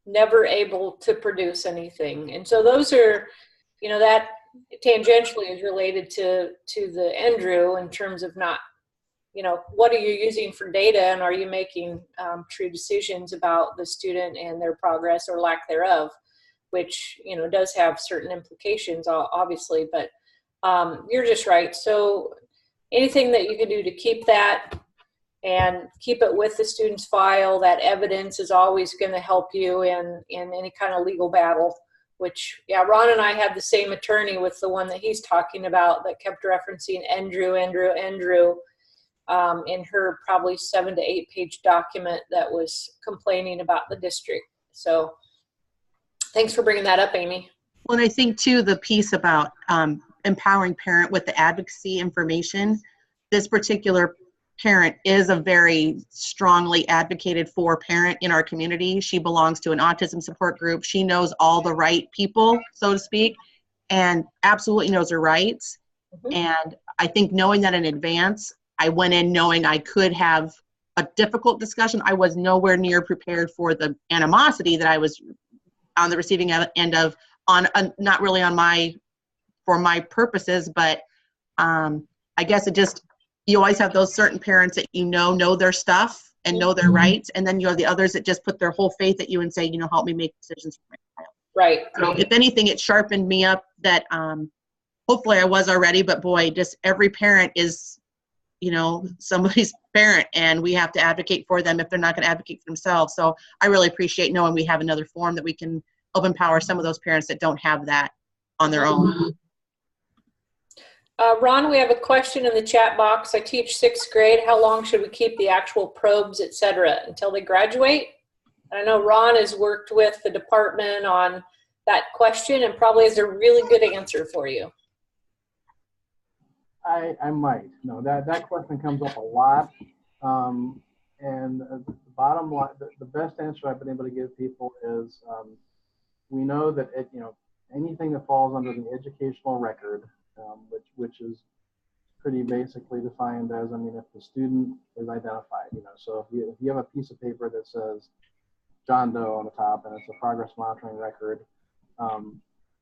Never able to produce anything. And so those are, that tangentially is related to the NDRU in terms of not, what are you using for data, and are you making true decisions about the student and their progress or lack thereof, which, does have certain implications, obviously, but you're just right. So anything that you can do to keep that and keep it with the student's file, that evidence is always going to help you in any kind of legal battle, which, yeah, Ron and I had the same attorney with the one that he's talking about that kept referencing NDRU in her probably 7 to 8 page document that was complaining about the district. So thanks for bringing that up, Amy. Well, and I think too, the piece about empowering parent with the advocacy information, this particular parent is a very strongly advocated for parent in our community. She belongs to an autism support group. She knows all the right people, so to speak, and absolutely knows her rights. Mm-hmm. And I think knowing that in advance, I went in knowing I could have a difficult discussion. I was nowhere near prepared for the animosity that I was on the receiving end of, not really for my purposes, but I guess it just, you always have those certain parents that know their stuff and know their rights, and then you have the others that just put their whole faith at you and say, help me make decisions for my child. Right. So if anything, it sharpened me up that hopefully I was already, but boy, just every parent is, somebody's parent, and we have to advocate for them if they're not going to advocate for themselves. So I really appreciate knowing we have another form that we can help empower some of those parents that don't have that on their own. Ron, we have a question in the chat box. I teach 6th grade. How long should we keep the actual probes, et cetera, until they graduate? And I know Ron has worked with the department on that question and probably has a really good answer for you. I might. No, that question comes up a lot. And the bottom line, the best answer I've been able to give people is we know that anything that falls under the educational record, which is pretty basically defined as, if the student is identified, so if you have a piece of paper that says John Doe on the top and it's a progress monitoring record,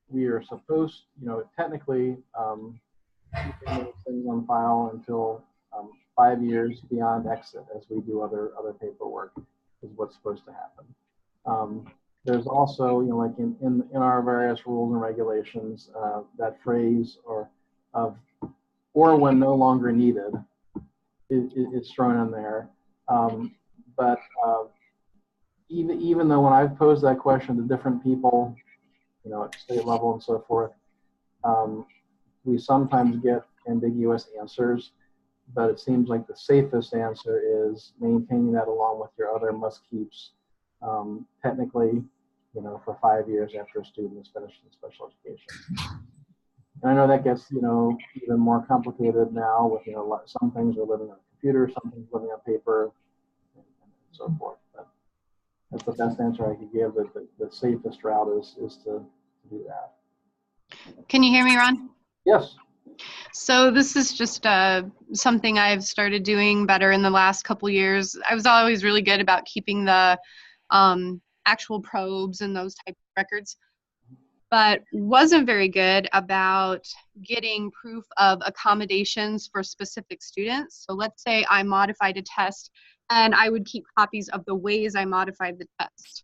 we are supposed, technically, keep those things on file until 5 years beyond exit, as we do other paperwork, is what's supposed to happen. There's also, like in our various rules and regulations, that phrase or when no longer needed is thrown in there. But even though when I've posed that question to different people, at state level and so forth, we sometimes get ambiguous answers, but it seems like the safest answer is maintaining that along with your other must-keeps, technically, for 5 years after a student is finished in special education. And I know that gets, even more complicated now with, some things are living on a computer, some things living on paper, and so forth. But that's the best answer I could give. That the safest route is to do that. Can you hear me, Ron? Yes. So this is just something I've started doing better in the last couple years. I was always really good about keeping the actual probes and those type of records, but wasn't very good about getting proof of accommodations for specific students. So let's say I modified a test And I would keep copies of the ways I modified the test,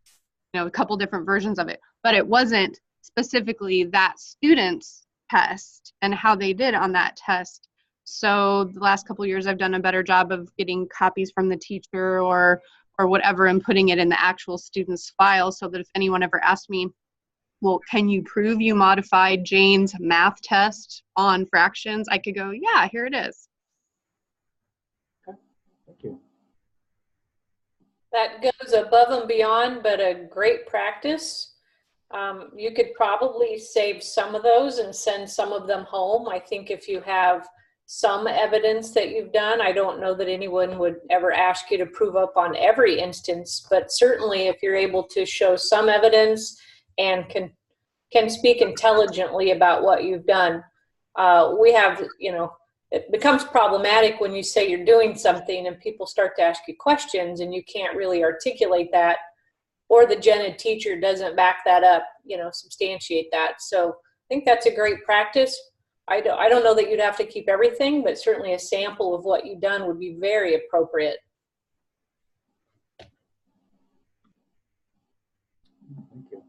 a couple different versions of it, but it wasn't specifically that student's test and how they did on that test. So the last couple of years, I've done a better job of getting copies from the teacher or whatever and putting it in the actual student's file, so that if anyone ever asked me, well, can you prove you modified Jane's math test on fractions? I could go, yeah, here it is. Thank you. That goes above and beyond, but a great practice. You could probably save some of those and send some of them home. I think if you have some evidence that you've done, I don't know that anyone would ever ask you to prove up on every instance, but certainly if you're able to show some evidence and can speak intelligently about what you've done, we have, it becomes problematic when you say you're doing something and people start to ask you questions and you can't really articulate that, or the gen ed teacher doesn't back that up, substantiate that. So I think that's a great practice. I don't know that you'd have to keep everything, but certainly a sample of what you've done would be very appropriate. Thank you.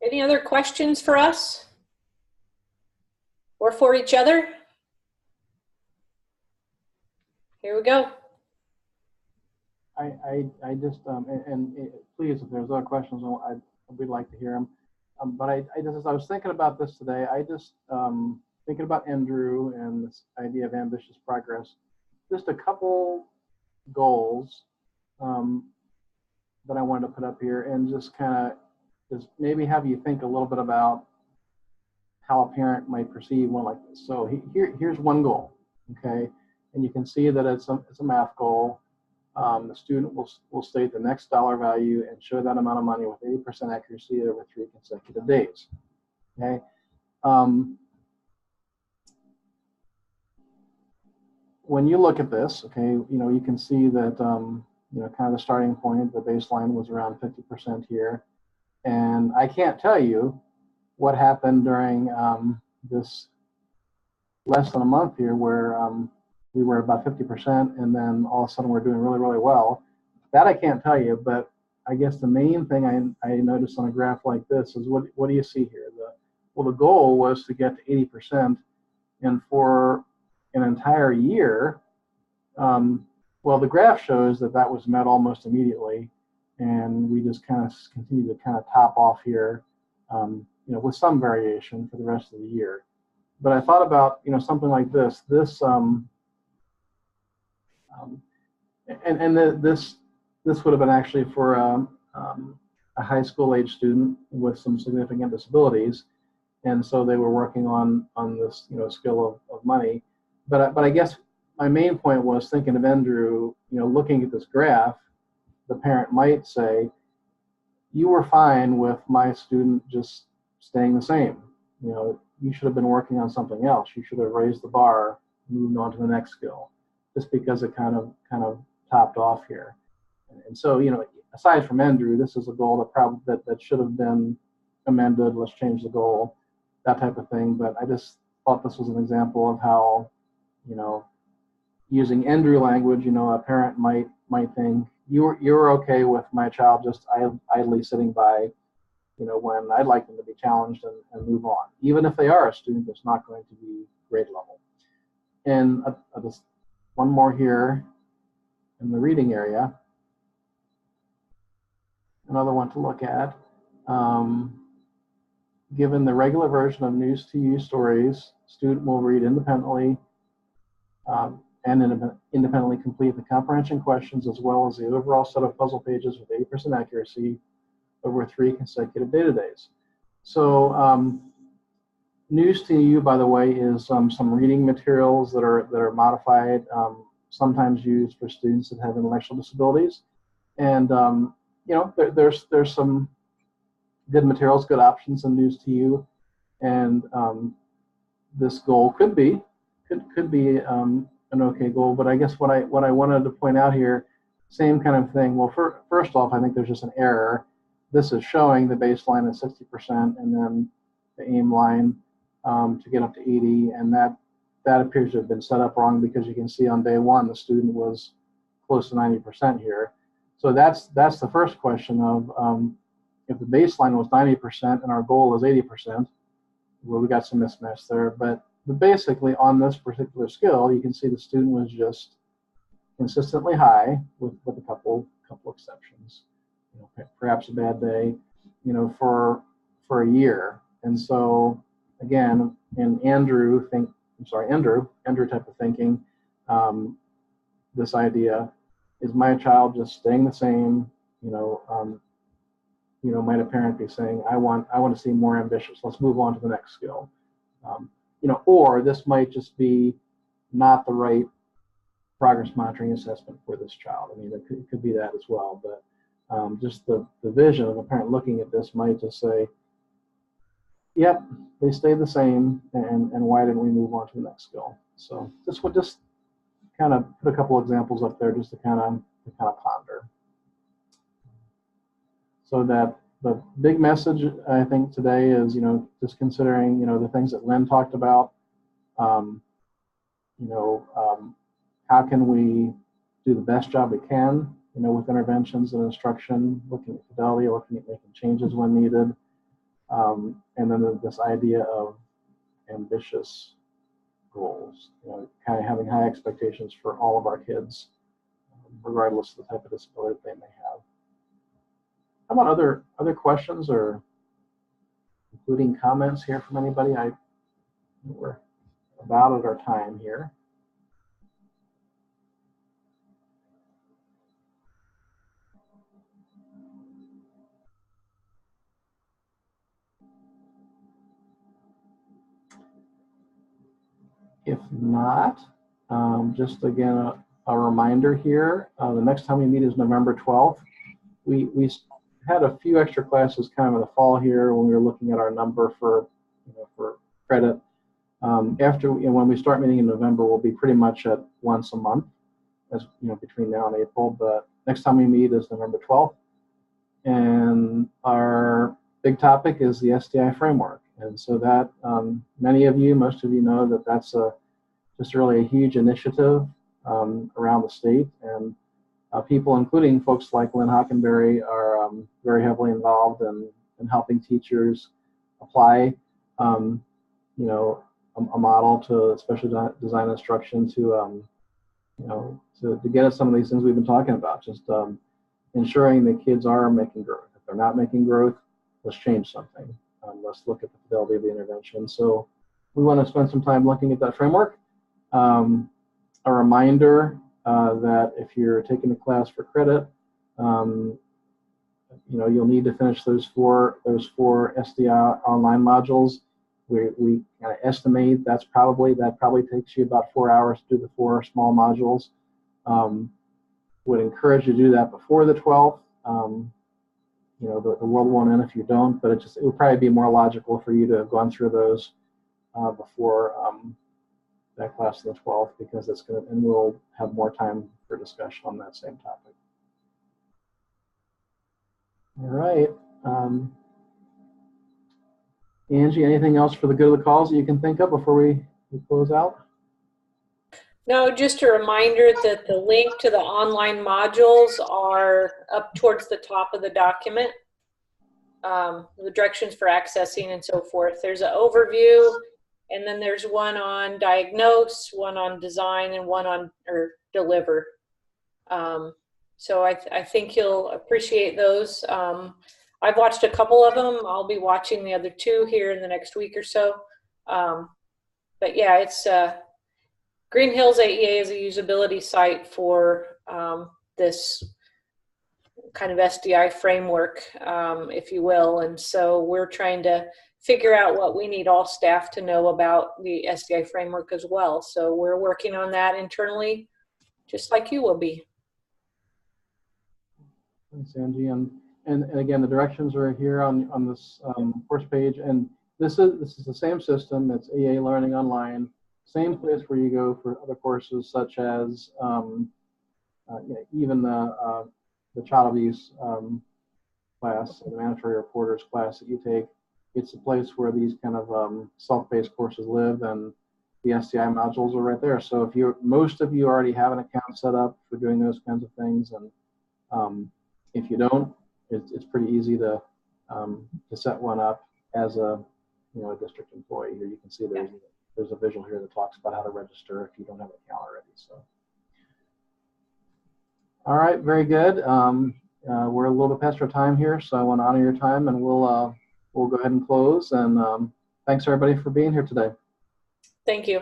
Any other questions for us or for each other? Here we go. I just, please, if there's other questions, we'd like to hear them. But I was thinking about this today. Thinking about Andrew and this idea of ambitious progress. Just a couple goals that I wanted to put up here, and just kind of maybe have you think a little bit about how a parent might perceive one like this. So here's one goal, okay? And you can see that it's a math goal. The student will state the next dollar value and show that amount of money with 80% accuracy over 3 consecutive days. Okay. When you look at this, okay, you can see that kind of the starting point, the baseline was around 50% here, and I can't tell you what happened during this less than a month here, where we were about 50%, and then all of a sudden we're doing really, really well. That I can't tell you, but I guess the main thing I noticed on a graph like this is what do you see here? The goal was to get to 80%, and for an entire year, the graph shows that was met almost immediately, and we just kind of continue to kind of top off here, with some variation for the rest of the year. But I thought about, something like this. This would have been actually for a high school age student with some significant disabilities, and so they were working on this skill of money. But I guess my main point was thinking of Andrew. Looking at this graph, the parent might say, "You were fine with my student just staying the same. You should have been working on something else. You should have raised the bar, moved on to the next skill." Just because it kind of topped off here. And so, aside from Andrew, this is a goal that should have been amended. Let's change the goal, that type of thing. But I just thought this was an example of how, using Andrew language, a parent might think you're okay with my child just idly sitting by, when I'd like them to be challenged and move on, even if they are a student that's not going to be grade level. And just one more here in the reading area. Another one to look at. Given the regular version of News to You stories, student will read independently and independently complete the comprehension questions as well as the overall set of puzzle pages with 80% accuracy over 3 consecutive data days. So News to You, by the way, is some reading materials that are modified, sometimes used for students that have intellectual disabilities, and there's some good materials, good options in News to You, and this goal could be an okay goal. But I guess what I wanted to point out here, same kind of thing. Well, first off, I think there's just an error. This is showing the baseline at 60%, and then the aim line to get up to 80, and that that appears to have been set up wrong, because you can see on day one the student was close to 90% here. So that's the first question of if the baseline was 90% and our goal is 80%, well, we got some mismatch there. But basically on this particular skill, you can see the student was just consistently high with a couple exceptions. You know, perhaps a bad day, you know, for a year. And so again, in Andrew type of thinking, this idea is my child just staying the same, might a parent be saying, I want to see more ambitious, let's move on to the next skill. Or this might just be not the right progress monitoring assessment for this child. I mean, it could be that as well, but just the vision of a parent looking at this might just say, yep, they stay the same, and why didn't we move on to the next skill? So this would just kind of put a couple examples up there just to kind of ponder. So that the big message I think today is, just considering, the things that Lynn talked about. How can we do the best job we can, with interventions and instruction, looking at fidelity, looking at making changes when needed. And then this idea of ambitious goals, kind of having high expectations for all of our kids, regardless of the type of disability that they may have. How about other questions or including comments here from anybody? We're about at our time here. If not, just again, a reminder here, the next time we meet is November 12th. We had a few extra classes kind of in the fall here when we were looking at our number for credit. When we start meeting in November, we'll be pretty much at once a month, as between now and April. But next time we meet is November 12th, and our big topic is the SDI framework. And so that most of you know that that's just really a huge initiative around the state, and people, including folks like Lynn Hockenberry, are very heavily involved in helping teachers apply, a model to special design instruction to get at some of these things we've been talking about. Just ensuring that kids are making growth. If they're not making growth, let's change something. Let's look at the fidelity of the intervention. So we want to spend some time looking at that framework. A reminder that if you're taking the class for credit, you'll need to finish those four SDI online modules. We kind of estimate that probably takes you about 4 hours to do the 4 small modules. Would encourage you to do that before the 12th. The world won't end if you don't, but it would probably be more logical for you to have gone through those before that class on the 12th, because and we'll have more time for discussion on that same topic. All right. Angie, anything else for the good of the cause that you can think of before we close out? No, just a reminder that the link to the online modules are up towards the top of the document. The directions for accessing and so forth. There's an overview, and then there's one on diagnose, one on design, and one on deliver. So I think you'll appreciate those. I've watched a couple of them. I'll be watching the other 2 here in the next week or so. But yeah, it's Green Hills AEA is a usability site for this kind of SDI framework, if you will. And so we're trying to figure out what we need all staff to know about the SDI framework as well. So we're working on that internally, just like you will be. Thanks, Angie. And again, the directions are here on this course page. And this is the same system. It's AEA Learning Online. Same place where you go for other courses, such as even the child abuse class, the mandatory reporters class that you take. It's a place where these kind of self-paced courses live, and the SCI modules are right there. So if most of you already have an account set up for doing those kinds of things, and if you don't, it's pretty easy to set one up as a a district employee. Here you can see there's a visual here that talks about how to register if you don't have an account already. So, all right, very good. We're a little bit past our time here, so I want to honor your time, and we'll go ahead and close. And thanks everybody for being here today. Thank you.